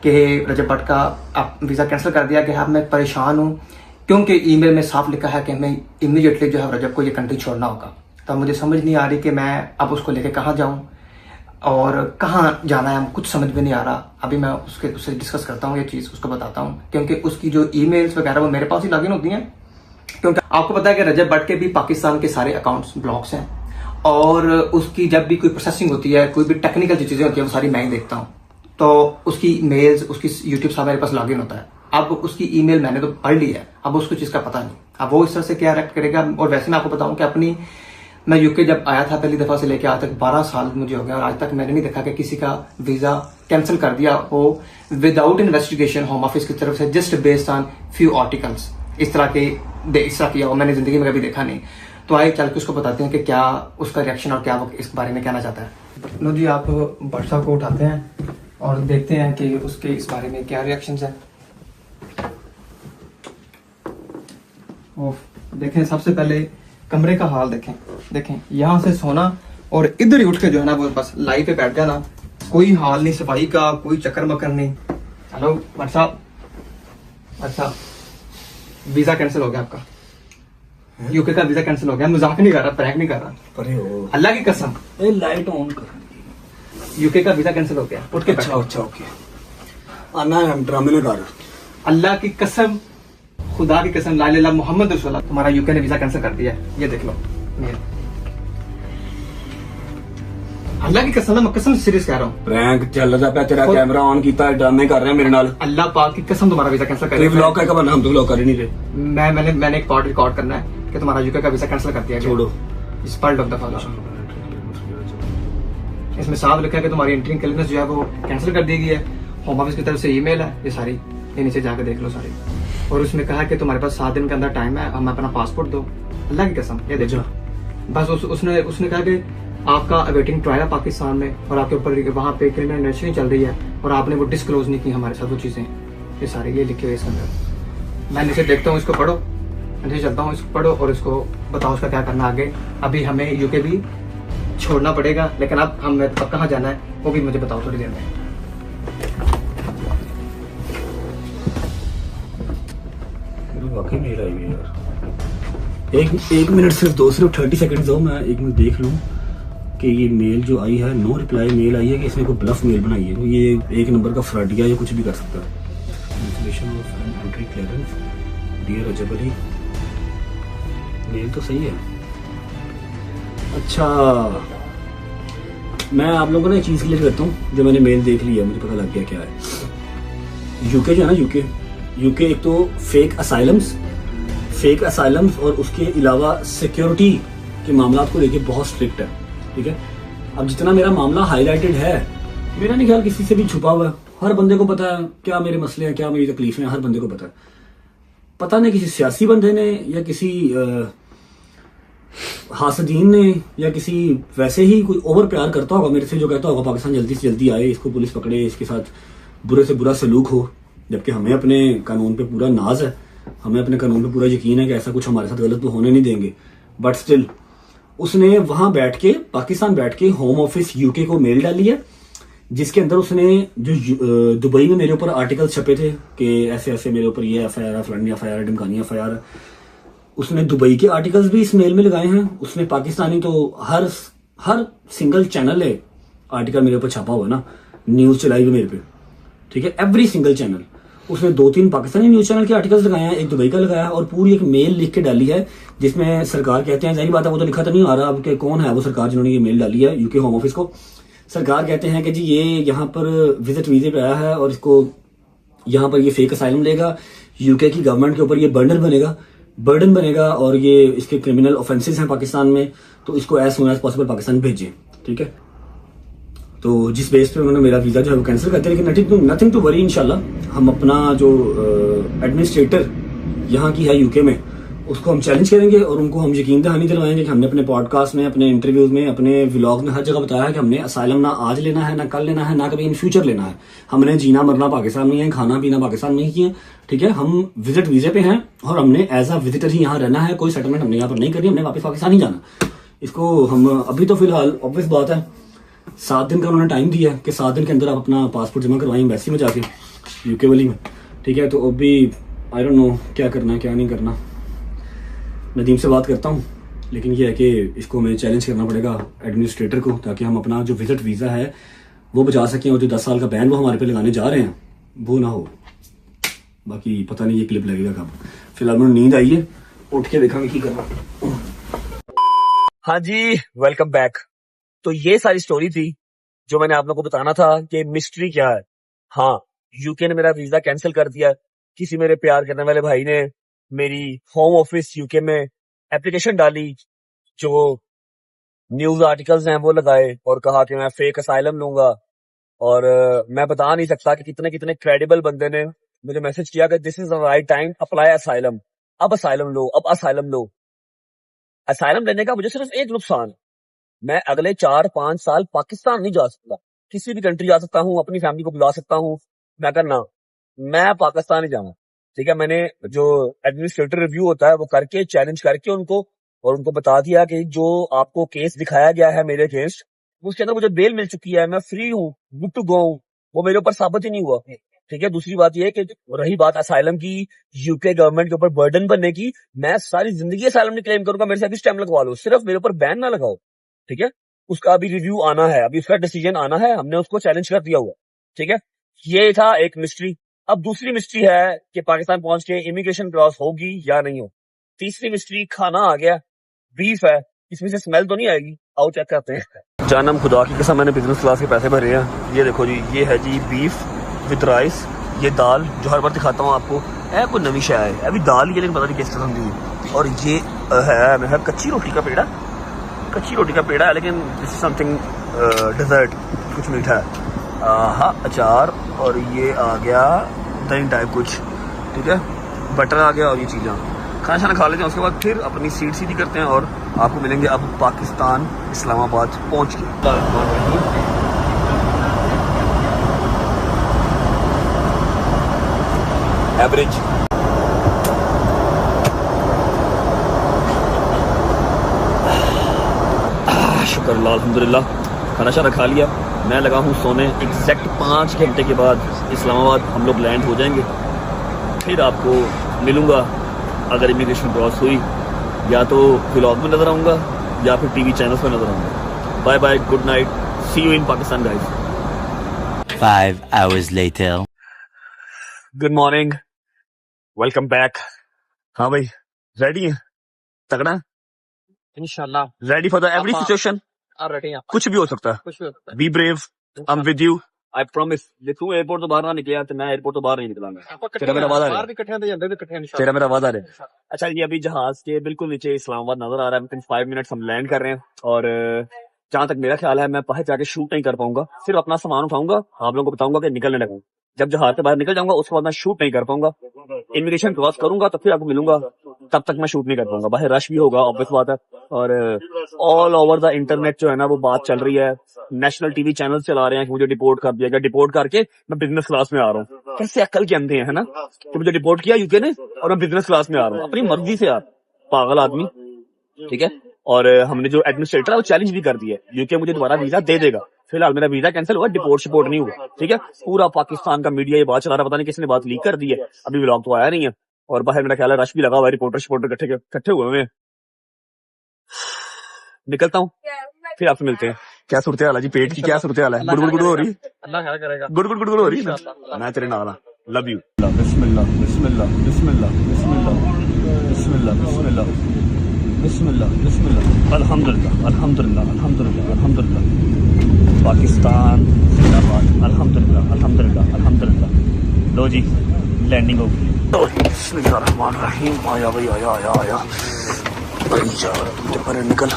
S4: कि रजब भट्ट का वीजा कैंसिल कर दिया गया। मैं परेशान हूँ क्योंकि ईमेल में साफ लिखा है कि हमें इमीडिएटली जो है रजब को ये कंट्री छोड़ना होगा। तो मुझे समझ नहीं आ रही कि मैं अब उसको लेके कहाँ जाऊँ और कहाँ जाना है, कुछ समझ में नहीं आ रहा। अभी मैं उससे डिस्कस करता हूँ ये चीज़, उसको बताता हूँ, क्योंकि उसकी जो ईमेल्स वगैरह वो मेरे पास ही लॉगिन होती हैं। क्योंकि आपको पता है कि रजब भट्ट के भी पाकिस्तान के सारे अकाउंट्स ब्लॉक्स हैं और उसकी जब भी कोई प्रोसेसिंग होती है, कोई भी टेक्निकल जो चीज़ें होती है वो सारी मैं ही देखता हूँ। तो उसकी मेल्स, उसकी यूट्यूब सब मेरे पास लॉगिन होता है। अब उसकी ईमेल मैंने तो पढ़ ली है, अब उसको चीज़ का पता नहीं, अब वो इस तरह से क्या रिएक्ट करेगा। और वैसे मैं आपको बताऊँ कि मैं यूके जब आया था पहली दफा से लेकर आज तक 12 साल मुझे हो गया और आज तक मैंने नहीं देखा कि किसी का वीजा कैंसिल कर दिया हो विदाउट इन्वेस्टिगेशन होम ऑफिस की तरफ से, just based on few articles. इस तरह किया हो मैंने जिंदगी में कभी देखा नहीं। तो आइए चल के उसको बताते हैं कि क्या उसका रिएक्शन और क्या वो इस बारे में कहना चाहता है। नो जी, आप भट्ट साहब को उठाते हैं और देखते हैं कि उसके इस बारे में क्या रिएक्शन है। देखें, सबसे पहले कमरे का हाल देखें यहाँ से सोना और इधर ही उठ के जो है ना वो बस लाई पे बैठ जाना, कोई हाल नहीं सफाई का, कोई चक्कर मकर नहीं। हेलो भट्ट साहब, अच्छा वीजा कैंसिल हो गया आपका, यूके का वीजा कैंसिल हो गया। मजाक नहीं कर रहा, प्रैंक नहीं कर रहा, अरे हो अल्लाह की कसम,
S1: लाइट ऑन कर,
S4: यूके का वीजा कैंसिल हो गया, उठ के
S1: अच्छा ओके, आना है ड्रामे में कर,
S4: अल्लाह की कसम, खुदा की कसम, ला इलाहा मोहम्मद रसूलुल्लाह, तुम्हारा यूके ने वीजा कैंसिल कर दिया है। ये देख लो मेल, अल्लाह की कसम, मैं कसम सीरियस कह रहा हूँ।
S2: प्रैंक चल रहा है, तेरा
S4: खुद-
S2: कैमरा ऑन किया है, ड्रामे कर रहे हैं मेरे नाल।
S4: अल्लाह पाक की कसम तुम्हारा वीजा कैंसिल
S2: तू
S4: कर
S2: व्लॉग का बनना, हम तो व्लॉग कर ही नहीं रहे।
S4: मैंने एक पार्ट रिकॉर्ड करना है कि तुम्हारा यूके का वीजा कैंसिल कर दिया गया।
S2: छोड़ो।
S4: इस पार्ट ऑफ द फादर इसमें साफ लिखा है कि तुम्हारी एंट्री क्लियरेंस जो है वो कैंसिल कर दी गई है। होम ऑफिस की तरफ से ईमेल है ये सारी, ये नीचे जाकर देख लो सारी। और उसमें कहा कि तुम्हारे पास 7 दिन के अंदर टाइम है, हम अपना पासपोर्ट दो। अल्लाह की कसम ये देखो। बस उसने कहा कि आपका अवेटिंग ट्रायल है पाकिस्तान में और आपके ऊपर वहाँ पे क्रिमिनल इन्वेस्टिगेशन चल रही है और आपने वो डिस्क्लोज नहीं की हमारे साथ वो चीज़ें। ये सारे ये लिखे हुए इसके अंदर। मैं नीचे देखता हूँ, इसको पढ़ो, नीचे चलता हूँ, इसको पढ़ो और इसको बताओ उसका क्या करना आगे। अभी हमें यूके भी छोड़ना पड़ेगा, लेकिन अब हमें अब कहाँ जाना है वो भी मुझे बताओ थोड़ी देर में।
S2: वाकई मेल आई हुई है यार। एक मिनट सिर्फ 30 सेकंड दो, मैं 1 मिनट देख लूँ कि ये मेल जो आई है, नो रिप्लाई मेल आई है कि इसने कोई ब्लफ मेल बनाई है। तो ये एक नंबर का फ्रॉडिया या कुछ भी कर सकता है। Installation of entry clearance dear Rajab Ali, mail तो सही है। अच्छा, मैं आप लोगों को ना एक चीज़ क्लियर करता हूँ। जो मैंने मेल देख लिया, मुझे पता लग गया क्या है। यूके जो है ना, यूके एक तो फेक असाइलम्स और उसके अलावा सिक्योरिटी के मामला को लेके बहुत स्ट्रिक्ट है। ठीक है, अब जितना मेरा मामला हाईलाइटेड है, मेरा नहीं ख्याल किसी से भी छुपा हुआ है। हर बंदे को पता है क्या मेरे मसले हैं, क्या मेरी तकलीफें हैं, हर बंदे को पता है। पता नहीं किसी सियासी बंदे ने या किसी हासदीन ने या किसी वैसे ही कोई ओवर प्यार करता होगा मेरे से, जो कहता होगा पाकिस्तान जल्दी से जल्दी आए, इसको पुलिस पकड़े, इसके साथ बुरे से बुरा सलूक हो। जबकि हमें अपने कानून पे पूरा नाज है, हमें अपने कानून पे पूरा यकीन है कि ऐसा कुछ हमारे साथ गलत तो होने नहीं देंगे। बट स्टिल उसने वहां बैठ के, पाकिस्तान बैठ के होम ऑफिस यूके को मेल डाली है, जिसके अंदर उसने जो दुबई में मेरे ऊपर आर्टिकल छपे थे कि ऐसे ऐसे मेरे ऊपर ये एफआईआर है, फलानी एफआईआर है, ढमकानी एफआईआर है, उसने दुबई के आर्टिकल्स भी इस मेल में लगाए हैं। उसने पाकिस्तानी तो हर सिंगल चैनल है आर्टिकल मेरे ऊपर छापा हुआ ना, न्यूज चलाई हुई मेरे पे। ठीक है, एवरी सिंगल चैनल। उसने 2-3 पाकिस्तानी न्यूज चैनल के आर्टिकल्स लगाए हैं, एक दुबई का लगाया है और पूरी एक मेल लिख के डाली है जिसमें सरकार कहते हैं, जाहिर बात है वो तो लिखा तो नहीं आ रहा अब कि कौन है वो सरकार जिन्होंने ये मेल डाली है यूके होम ऑफिस को। सरकार कहते हैं कि जी ये यहाँ पर विजिट वीजे पे आया है और इसको यहाँ पर ये फेक असाइलम लेगा, यूके की गवर्नमेंट के ऊपर ये बर्डन बनेगा और ये इसके क्रिमिनल ऑफेंसेस हैं पाकिस्तान में, तो इसको as soon as possible Pakistan भेजें। ठीक है, तो जिस बेस पे उन्होंने मेरा वीजा जो है वो कैंसिल कर दिया। लेकिन नथिंग टू वरी, इंशाल्लाह हम अपना जो एडमिनिस्ट्रेटर यहाँ की है यूके में, उसको हम चैलेंज करेंगे और उनको हम यकीन दहानी दिलवाएंगे कि हमने अपने पॉडकास्ट में, अपने इंटरव्यूज में, अपने व्लॉग में हर जगह बताया है कि हमने असाइलम ना आज लेना है, ना कल लेना है, ना कभी इन फ्यूचर लेना है। हमने जीना मरना पाकिस्तान में है, खाना पीना पाकिस्तान में ही है। ठीक है, हम विजिट वीजे पे हैं और हमने एज अ विजिटर ही यहाँ रहना है, कोई सेटलमेंट हमने यहाँ पर नहीं करनी, हमने वापस पाकिस्तान ही जाना। इसको हम अभी तो फिलहाल ऑब्वियस बात है 7 दिन का उन्होंने टाइम दिया है कि 7 दिन के अंदर आप अपना पासपोर्ट जमा करवाएं एम्बेसी में जाके, यूके वाली में। ठीक है, तो अभी आई डोंट नो क्या करना है क्या नहीं करना। नदीम से बात करता हूँ, लेकिन ये है कि इसको हमें चैलेंज करना पड़ेगा एडमिनिस्ट्रेटर को, ताकि हम अपना जो विजिट वीज़ा है वो बचा सकें और जो 10 साल का बैन वो हमारे पे लगाने जा रहे हैं वो ना हो। बाकी पता नहीं ये क्लिप लगेगा कब। फिलहाल मुझे नींद आई है, उठ के देखेंगे की करना।
S5: हाँ जी, वेलकम बैक। तो ये सारी स्टोरी थी जो मैंने आप लोगों को बताना था कि मिस्ट्री क्या है। हाँ, यूके ने मेरा वीजा कैंसिल कर दिया। किसी मेरे प्यार करने वाले भाई ने मेरी होम ऑफिस यूके में एप्लीकेशन डाली, जो न्यूज आर्टिकल्स हैं वो लगाए और कहा कि मैं फेक असाइलम लूंगा। और मैं बता नहीं सकता कि कितने कितने क्रेडिबल बंदे ने मुझे मैसेज किया कि this is the right time, apply asylum, अब असाइलम लो, अब असाइलम लो। असाइलम लेने का मुझे सिर्फ एक नुकसान है, मैं अगले 4-5 साल पाकिस्तान नहीं जा सकता। किसी भी कंट्री जा सकता हूँ, अपनी फैमिली को बुला सकता हूँ, मैं करना, मैं पाकिस्तान ही जाऊँ। ठीक है, मैंने जो एडमिनिस्ट्रेटर रिव्यू होता है वो करके चैलेंज करके उनको बता दिया कि जो आपको केस दिखाया गया है मेरे अगेंस्ट, उसके अंदर मुझे बेल मिल चुकी है, मैं फ्री हूँ, गुड टू गो हूँ, वो मेरे ऊपर साबित ही नहीं हुआ। ठीक है, दूसरी बात यह है कि रही बात असाइलम की, यूके गवर्नमेंट के ऊपर बर्डन बनने की, मैं सारी जिंदगी असाइलम नहीं क्लेम करूंगा, मेरे साथ स्टैम्प लगवा लो, सिर्फ मेरे ऊपर बैन ना लगाओ। ठीक है, उसका अभी रिव्यू आना है, अभी उसका डिसीजन आना है, हमने उसको चैलेंज कर दिया हुआ। ठीक है, ये था एक मिस्ट्री। अब दूसरी मिस्ट्री है कि पाकिस्तान पहुंच के इमिग्रेशन क्रॉस होगी या नहीं हो। तीसरी मिस्ट्री, खाना आ गया, बीफ है, इसमें से स्मेल तो नहीं आएगी, आओ चेक करते हैं।
S2: जानम खुदा की कसम मैंने बिजनेस क्लास के पैसे भरे हैं। ये देखो जी, ये है जी बीफ विद राइस, ये दाल जो हर बार दिखाता हूँ आपको, है कोई नवी शाय है अभी दाल ही है, लेकिन पता नहीं किस तरह की। और ये है कच्ची रोटी का पेड़ा, कच्ची रोटी का पेड़ा है, लेकिन दिस इज समथिंग डेजर्ट, कुछ मीठा है। हाँ, अचार, और ये आ गया दही टाइप कुछ, ठीक है, बटर आ गया, और ये चीज़ें खाना शाना खा लेते हैं। उसके बाद फिर अपनी सीट सीधी करते हैं और आपको मिलेंगे अब पाकिस्तान इस्लामाबाद पहुँच के। एवरेज शुक्र अल्लाह अल्हम्दुलिल्लाह, खाना शाना खा लिया। मैं लगा हूँ सोने। एग्जैक्ट 5 घंटे के बाद इस्लामाबाद हम लोग लैंड हो जाएंगे। फिर आपको मिलूँगा अगर इमिग्रेशन क्रॉस हुई, या तो व्लॉग में नज़र आऊँगा या फिर टीवी चैनल्स में नज़र आऊँगा। Bye bye, good night, see you in Pakistan guys.
S6: 5 hours later.
S2: Good morning, welcome back. हाँ भाई, रेडी है? तगड़ा,
S4: इंशाल्लाह
S2: ready for the every situation.
S4: Ready
S2: कुछ भी हो सकता है,
S4: कुछ भी होता है।
S2: Be brave, I am with you, I promise. जे तू एयरपोर्ट तो बाहर ना निकलिया तो मैं एयरपोर्ट तो बाहर नहीं निकलांगा। तेरा मेरा वादा है,
S4: भी इकट्ठे आते जाते भी इकट्ठे इंशाल्लाह।
S2: तेरा मेरा वादा है। अच्छा, ये अभी जहाज के बिल्कुल नीचे इस्लामाबाद नजर आ रहा है। विद 5 मिनट्स हम लैंड कर रहे हैं, और जहां तक मेरा ख्याल है मैं बाहर जाके शूट नहीं कर पाऊंगा। सिर्फ अपना सामान उठाऊंगा, आप लोगों को बताऊंगा कि निकलने लगूं। जब जहाज से बाहर निकल जाऊंगा उसके बाद मैं शूट नहीं कर पाऊंगा। इमिग्रेशन क्रॉस करूंगा तो फिर आपको मिलूंगा, तब तक मैं शूट नहीं कर पाऊंगा। बाहर रश भी होगा, ऑब्वियस बात है। और ऑल ओवर द इंटरनेट जो है ना, वो बात चल रही है। नेशनल टीवी चैनल चला रहे हैं कि मुझे डिपोर्ट कर दिया गया। डिपोर्ट करके मैं बिजनेस क्लास में आ रहा हूँ। कैसे अक्ल के अंधे हैं ना, कि मुझे डिपोर्ट किया यूके ने और मैं बिजनेस क्लास में आ रहा हूँ अपनी मर्जी से। यार पागल आदमी, ठीक है। और हमने जो एडमिनिस्ट्रेटर है वो चैलेंज भी कर दिया है, यूके मुझे दोबारा वीजा दे देगा। फिलहाल मेरा वीजा कैंसिल हुआ, डिपोर्ट शिपोर्ट नहीं हुआ, ठीक है। पूरा पाकिस्तान का मीडिया ये बात चला रहा है, पता नहीं किसने बात लीक कर दी है, अभी व्लॉग तो आया नहीं है। और बाहर मेरा ख्याल है रश भी लगा हुआ है, रिपोर्टर शिपोर्टर इकट्ठे हुए हैं। निकलता हूँ, फिर आपसे मिलते हैं। क्या सूरत हाल है जी, पेट की क्या सूरत हाल है? गुड़ गुड़ हो रही,
S4: अल्लाह खैर करेगा।
S2: गुड़ हो रही है। मैं तेरे नाल, लव यू। बिस्मिल्लाह बिस्मिल्लाह बिस्मिल्लाह बिस्मिल्लाह बिस्मिल्लाह बिस्मिल्लाह बिस्मिल्लाह बिस्मिल्लाह, अल्हम्दुलिल्लाह अल्हम्दुलिल्लाह अल्हम्दुलिल्लाह अल्हम्दुलिल्लाह, पाकिस्तान जिंदाबाद, अल्हम्दुलिल्लाह अल्हम्दुलिल्लाह अल्हम्दुलिल्लाह। लो जी, लैंडिंग हो गई। बिस्मिल्लाहिर्रहमानिर्रहीम। आया भाई, आया आया आया भाई, जा पर निकल।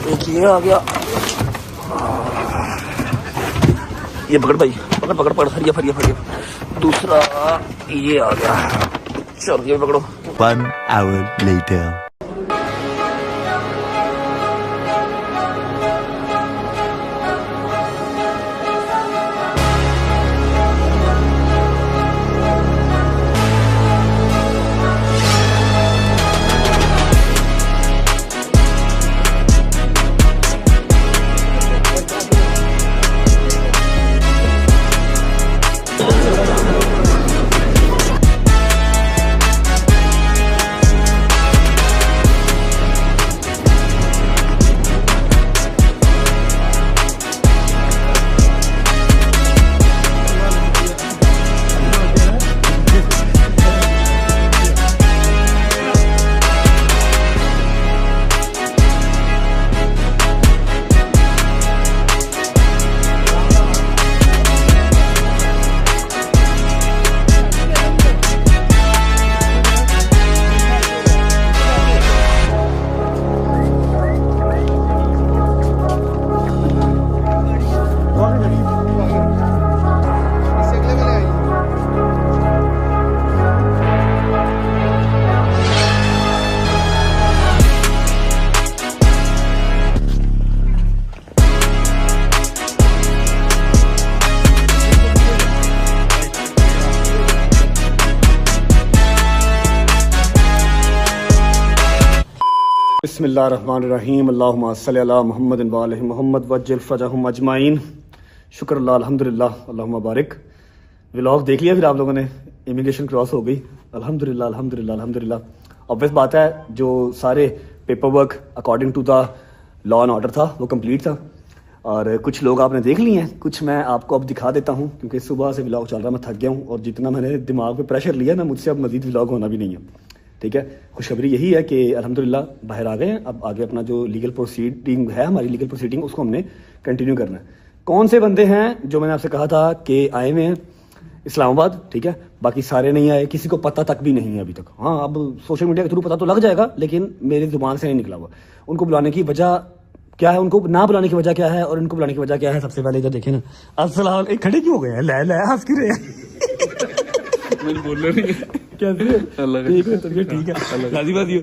S2: एक ये आ गया, ये पकड़ भाई, पकड़ पकड़ पकड़, फरिया फरिया फरिया। दूसरा ये आ गया, चल ये पकड़ो।
S6: 1 hour later.
S2: बिस्मिल्लाहिर्रहमानिर्रहीम, अल्लाहुम्मा सल्ली अला मुहम्मद व आलि मुहम्मद वज्जिल फरजहुम अजमाइन। शुक्र अल्लाह अल्हम्दुलिल्लाह, अल्लाहुम्मा बारिक। व्लॉग देख लिया फिर आप लोगों ने, इमिग्रेशन क्रॉस हो गई, अल्हम्दुलिल्लाह अल्हम्दुलिल्लाह अल्हम्दुलिल्लाह। ऑब्वियस बात है, जो सारे paper work according to the law and order था वो कंप्लीट था। और कुछ लोग आपने देख लिए हैं, कुछ मैं आपको अब दिखा देता हूँ, क्योंकि सुबह से व्लॉग चल रहा है, मैं थक गया हूँ। और जितना मैंने दिमाग पे प्रेशर लिया ना, मुझसे अब मजीद व्लॉग होना भी नहीं है। ठीक है। खुशखबरी यही है कि अल्हम्दुलिल्लाह बाहर आ गए हैं। अब आगे अपना जो लीगल प्रोसीडिंग है, हमारी लीगल प्रोसीडिंग, उसको हमने कंटिन्यू करना है। कौन से बंदे हैं जो मैंने आपसे कहा था कि आए हुए हैं इस्लामाबाद, ठीक है, बाकी सारे नहीं आए, किसी को पता तक भी नहीं है अभी तक। हाँ, अब सोशल मीडिया के थ्रू पता तो लग जाएगा, लेकिन मेरी जुबान से नहीं निकला हुआ। उनको बुलाने की वजह क्या है, उनको ना बुलाने की वजह क्या है और इनको बुलाने की वजह क्या है, सबसे पहले इधर देखें ना। अस्सलाम, एक खड़े क्यों हो गए हैं? ले हंस क्यों रहे हैं?
S7: मैंने बोलना नहीं है।
S2: कैसे ठीक है, तबीयत ठीक है, राजी बाजी हो?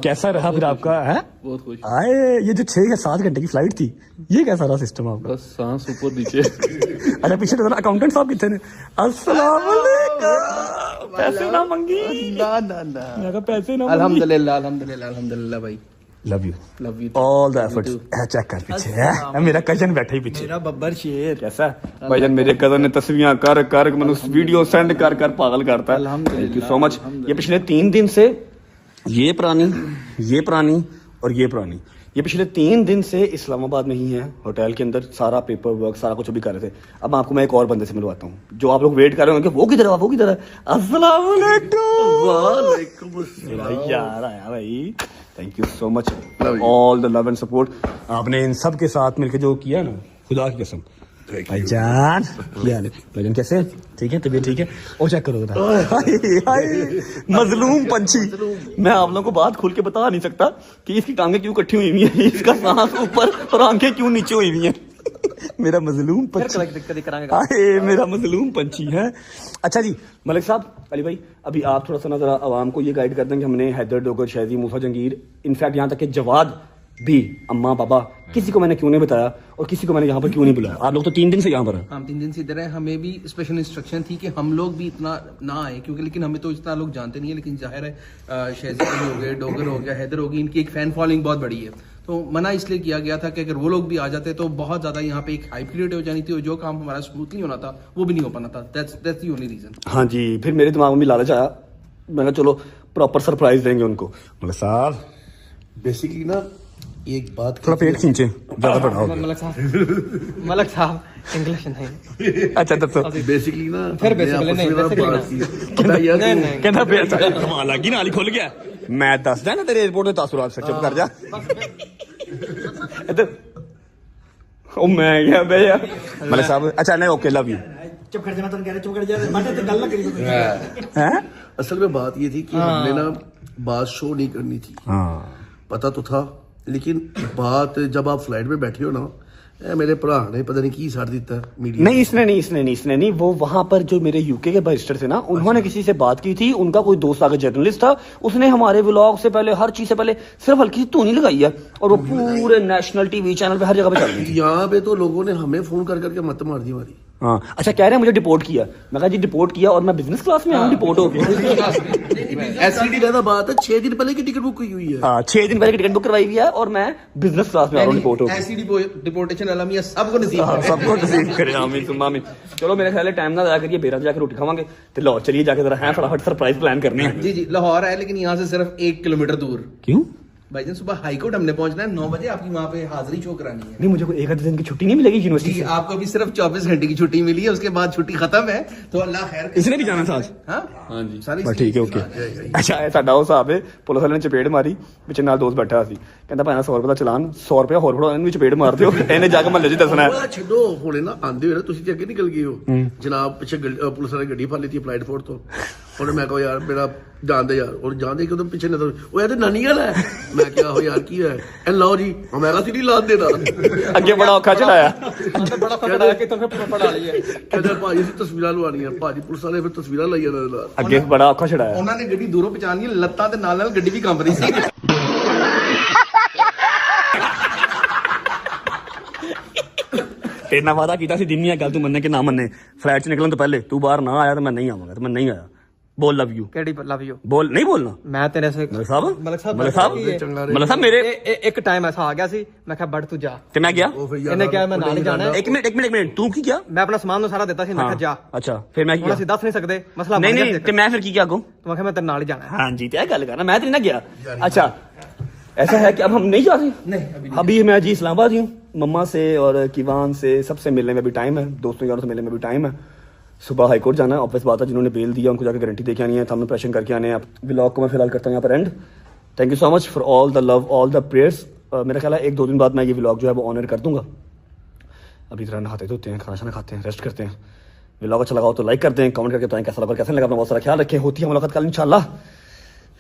S2: कैसा रहा फिर आपका? है
S7: बहुत खुश।
S2: आए, ये जो 6 या 7 घंटे की फ्लाइट थी, ये कैसा रहा सिस्टम आपका?
S7: बस सांस ऊपर नीचे।
S2: अच्छा, पीछे तो अकाउंटेंट साहब कितने ने? अस्सलाम वालेकुम। पैसे ना मंगी,
S3: ना ना ना,
S2: मैं कहा पैसे ना।
S3: अल्हम्दुलिल्लाह अल्हम्दुलिल्लाह अल्हम्दुलिल्लाह भाई,
S2: love you
S3: love you.
S2: All the efforts. Check कर पीछे है मेरा कजन बैठा ही पीछे,
S3: मेरा बब्बर शेर।
S2: कैसा है भाईजान? मेरे कजन ने तस्वीरें कर कर मैंने वीडियो सेंड कर कर पागल करता है। Thank you so much. ये पिछले 3 दिन से ये पुरानी और ये पुरानी, ये पिछले 3 दिन से इस्लामाबाद में ही है, होटल के अंदर सारा पेपर वर्क सारा कुछ अभी कर रहे थे। अब आपको मैं एक और बंदे से मिलवाता हूँ जो आप लोग वेट कर रहे होंगे, वो किधर है, वो किधर है? अस्सलाम वालेकुम यार, आया भाई, thank you so much, all the love and support. आपने इन सब के साथ मिलकर जो किया ना, खुदा की कसम। भाईजान भाईजान कैसे हैं? ठीक है, तबीयत ठीक है? और चेक करो मजलूम पंछी। मैं आप लोगों को बात खुल के बता नहीं सकता कि इसकी टांगें क्यों इकट्ठी हुई हुई हैं, इसका सांस ऊपर और आंखें क्यों नीचे हुई हुई हैं। मेरा मजलूम पंछी, मेरा मजलूम पंछी है। अच्छा जी मलिक साहब, अली भाई, अभी आप थोड़ा सा ना जरा आवाम को ये गाइड कर दें कि हमने हैदर, डोगर, शहजी, मूसा, जंगीर, इनफैक्ट यहाँ तक कि जवाद भी, अम्मा बाबा, किसी को मैंने क्यों नहीं बताया और किसी को मैंने यहाँ पर क्यों नहीं बुलाया? आप लोग तो 3 दिन से यहाँ पर हैं।
S8: हम 3 दिन से इधर है। हमें भी स्पेशल इंस्ट्रक्शन थी कि हम लोग भी इतना ना आए, क्योंकि लेकिन हमें तो इतना लोग जानते नहीं है, लेकिन जाहिर है शहजी हो गए, डोगर हो गया, हैदर होगी, इनकी एक फैन फॉलोइंग बहुत बड़ी है, तो मना इसलिए किया गया था कि अगर वो लोग भी आ जाते तो बहुत ज्यादा यहाँ पे एक हाइप क्रिएट हो जानी थी और जो काम हमारा स्मूथली होना था वो भी नहीं हो पाना था। That's the only reason.
S2: हाँ जी, फिर मेरे दिमाग में भी लालच आया, मैंने कहा चलो प्रॉपर सरप्राइज देंगे उनको। मलिक साहब
S3: बेसिकली ना एक बात,
S2: थोड़ा पेट खींचे, ज्यादा बढ़ाओ।
S8: मलक साहब इंग्लिश नहीं।
S2: अच्छा दसो।
S3: बेसिकली ना
S8: फिर basically नहीं,
S2: कहना फिर कमाल लगी नाली खुल गया। मैं दस देना तेरे एयरपोर्ट ते तासुरात से, चुप कर जा इधर। ओ मैं क्या बे यार मलिक साहब। अच्छा नहीं, ओके, लव यू।
S1: चुप कर जा, मैं तो कह रहा चुप कर जा, मैं तो गल ना करी तो
S2: हैं?
S3: असल में बात ये थी कि हमने ना बात शो नहीं करनी थी। पता तो था, लेकिन बात जब आप फ्लाइट में बैठे हो ना, मेरे भरा ने पता नहीं की साड़ दिता मीडिया।
S2: नहीं इसने नहीं, वो वहां पर जो मेरे यूके के बैरिस्टर थे ना, उन्होंने किसी से बात की थी, उनका कोई दोस्त आगे जर्नलिस्ट था, उसने हमारे व्लॉग से पहले, हर चीज से पहले सिर्फ हल्की सी धुनी लगाई है और वो पूरे नेशनल टीवी चैनल पे हर जगह पे चल रही थी।
S3: यहाँ पे तो लोगों ने हमें फोन कर करके मत मार दी हमारी।
S2: हाँ, अच्छा कह रहे हैं मुझे डिपोर्ट किया। मैं कहा जी डिपोर्ट किया और मैं बिजनेस क्लास में आऊँ, डिपोर्ट हो गया।
S3: एससीडी ज्यादा बात है, 6 दिन पहले की टिकट बुक हुई है।
S2: हाँ, 6 दिन पहले की टिकट बुक करवाई हुई है और मैं बिजनेस क्लास में आ रहा हूँ, डिपोर्ट हो गया।
S8: ऐसी डिपोर्टेशन अलमिया सबको नसीब
S2: हाँ, सबको नसीब करे, आमीन सुम्मा आमीन। चलो मेरे ख्याल है टाइम ना जाकर ये बेरा जाकर रोटी खावांगे, तो लाहौर चलिए जाके जरा है फटाफट सरप्राइज प्लान करने हैं।
S8: जी लाहौर है, लेकिन यहाँ से सिर्फ 1 किलोमीटर दूर।
S2: क्यों
S8: भाईजान सुबह हाईकोर्ट हमने पहुंचना है, 9 बजे आपकी वहाँ पे हाजिरी शो करानी है।
S2: नहीं, मुझे कोई 1 दिन की छुट्टी नहीं मिलेगी यूनिवर्सिटी
S8: जी,
S2: से?
S8: आपको भी सिर्फ 24 घंटे की छुट्टी मिली है, उसके बाद छुट्टी खत्म है, तो अल्लाह खैर करे।
S2: इसने भी जाना था आज?
S8: हाँ जी, सारी
S2: बस ठीक है, ओके। अच्छा साडा ਉਹ ਹਿਸਾਬ ਹੈ, ਪੁਲਿਸ ਵਾਲੇ ਨੇ ਚਪੇੜ ਮਾਰੀ, ਵਿੱਚ ਨਾਲ ਦੋਸਤ ਬੈਠਾ ਸੀ, ਕਹਿੰਦਾ ਭਾਣਾ 100 ਰੁਪਏ ਦਾ ਚਲਾਨ, 100 ਰੁਪਏ ਹੋਰ ਫੜੋ, ਇਹਨੂੰ ਵੀ ਚਪੇੜ ਮਾਰ ਦਿਓ, ਇਹਨੇ ਜਾ ਕੇ ਮਹੱਲੇ 'ਚ ਦੱਸਣਾ ਹੈ।
S3: ਛੱਡੋ, ਹੁਣੇ ਨਾ ਆਂਦੇ ਹੋਏ ਨਾ ਤੁਸੀਂ ਤੇ ਅੱਗੇ ਨਿਕਲ ਗਏ ਹੋ ਜਨਾਬ, ਪਿੱਛੇ ਪੁਲਿਸ ਵਾਲੇ ਗੱਡੀ ਫੜ ਲਈ ਫਲਾਈਟ ਫੋਰਟ ਤੋਂ। ਉਹਨੇ ਮੈਂ ਕਹਾ ਯਾਰ ਮੇਰਾ ਜਾਣਦੇ ਯਾਰ, ਔਰ ਜਾਣਦੇ ਕਿ ਉਹਦੇ ਪਿੱਛੇ ਨਜ਼ਰ, ਉਹ ਇਹ ਤੇ ਨਾਨੀ ਵਾਲਾ ਹੈ। ਮੈਂ ਕਿਹਾ ਹੋ ਯਾਰ ਕੀ ਹੈ, ਇਹ ਲਓ ਜੀ ਹਮਾਰਾ ਸੀ ਨਹੀਂ ਲਾਦ ਦੇਣਾ।
S2: ਅੱਗੇ ਬੜਾ ਔਖਾ ਚੜਾਇਆ,
S8: बड़ा पकड़ा के तो पड़ा लिया।
S3: ਕਹਿੰਦਾ ਭਾਜੀ ਅਸੀਂ ਤਸਵੀਰਾਂ ਲਵਾਉਣੀਆਂ, ਭਾਜੀ ਪੁਲਿਸ ਵਾਲੇ ਫਿਰ ਤਸਵੀਰਾਂ ਲਾਈ ਇਹਨਾਂ ਦੇ ਨਾਲ।
S2: ਅੱਗੇ ਬੜਾ ਔਖਾ ਚੜਾਇਆ।
S8: ਉਹਨਾਂ ਨੇ ਗੱਡੀ ਦੂਰੋਂ ਪਛਾਣੀ, ਲੱਤਾਂ ਦੇ ਨਾਲ ਨਾਲ ਗੱਡੀ ਵੀ ਕੰਬ ਰਹੀ ਸੀ।
S2: तेरे ਨਾਲ वादा ਕੀਤਾ ਸੀ ਦਿਨ ਨਹੀਂ ਗੱਲ ਤੂੰ ਮੰਨੇ ਕਿ ਨਾ ਮੰਨੇ, ਫਲਾਈਟ 'ਚ ਨਿਕਲਣ ਤੋਂ ਪਹਿਲੇ ਤੂੰ ਬਾਹਰ ਨਾ ਆਇਆ ਤਾਂ ਮੈਂ ਨਹੀਂ ਆਵਾਂਗਾ, ਤੇ ਮੈਂ ਨਹੀਂ ਆਇਆ। बोल लव यू।
S8: ਕਿਹੜੀ ਲਵ ਯੂ?
S2: बोल, नहीं बोलना।
S8: ਮੈਂ ਤੇਰੇ ਸੇ
S2: मलिक साहब
S8: मलिक साहब
S2: मेरे
S8: ਇੱਕ ਟਾਈਮ ਐਸਾ ਆ ਗਿਆ ਸੀ, ਮੈਂ ਕਿਹਾ ਬੜ ਤੂੰ ਜਾ,
S2: ਤੇ ਮੈਂ ਗਿਆ।
S8: ਇਹਨੇ ਕਿਹਾ ਮੈਂ ਨਾਲ ਹੀ ਜਾਣਾ ਹੈ।
S2: एक मिनट तू की क्या?
S8: ਮੈਂ ਆਪਣਾ ਸਮਾਨ ਨੂੰ ਸਾਰਾ ਦਿੱਤਾ ਸੀ, ਮੈਂ ਕਿਹਾ ਜਾ।
S2: अच्छा फिर मैं
S8: ਹੁਣ ਅਸੀਂ ਦੱਸ ਨਹੀਂ ਸਕਦੇ, ਮਸਲਾ
S2: नहीं नहीं ते मैं फिर की क्या कहूँ?
S8: ਮੈਂ ਕਿਹਾ ਮੈਂ ਤੇਰੇ ਨਾਲ ਹੀ ਜਾਣਾ ਹੈ।
S2: हाँ जी, क्या गल करना, मैं तो नहीं ना गया। अच्छा ऐसा है कि अब हम नहीं जा रहे?
S8: नहीं,
S2: अभी मैं जी इस्लामाबाद ही हूँ, मम्मा से और किवान से सबसे मिलने में भी टाइम है, दोस्तों यारों से मिलने में भी टाइम है। सुबह हाई कोर्ट जाना है, ऑब्वियस बात है, जिन्होंने बेल दिया उनको जाकर गारंटी देके आनी है, सामने प्रेशन करके आने हैं। व्लॉग को मैं फिलहाल करता हूँ यहाँ पर and. Thank you so much for all the love, all the prayers. मेरा ख्याल है 1-2 दिन बाद मैं ये व्लॉग जो है वो ऑनर कर दूंगा। अभी तरह नहाते धोते हैं, खाना खाते हैं, रेस्ट करते हैं। व्लॉग अच्छा लगा हो तो लाइक कर दें, कमेंट करके बताएं कैसा लगा, कैसा लगा। अपना बहुत सारा ख्याल रखें। होती है मुलाकात कल इंशाल्लाह।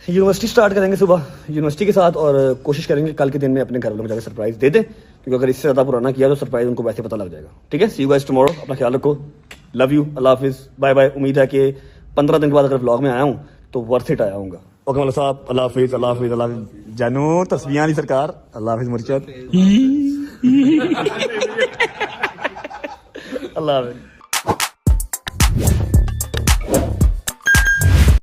S2: यूनिवर्सिटी स्टार्ट करेंगे सुबह यूनिवर्सिटी के साथ, और कोशिश करेंगे कल के दिन में अपने घर वालों को जाकर सरप्राइज दे दें, क्योंकि अगर इससे ज़्यादा पुराना किया तो सरप्राइज उनको वैसे पता लग जाएगा। ठीक है, सी यू गाइस टुमारो। अपना ख्याल रखो, लव यू, अल्लाह हाफिज़, बाय बाय। उम्मीद है कि 15 दिन के बाद अगर व्लॉग में आया हूँ तो वर्थ इट आया हूँगा। ओके मौला साहब, अल्लाह हाफिज़, अल्लाह हाफिज़, अल्लाह हाफिज़। जानू तस्वीरें वाली सरकार, अल्लाह हाफिज़ मुर्शद, अल्लाह हाफिज़।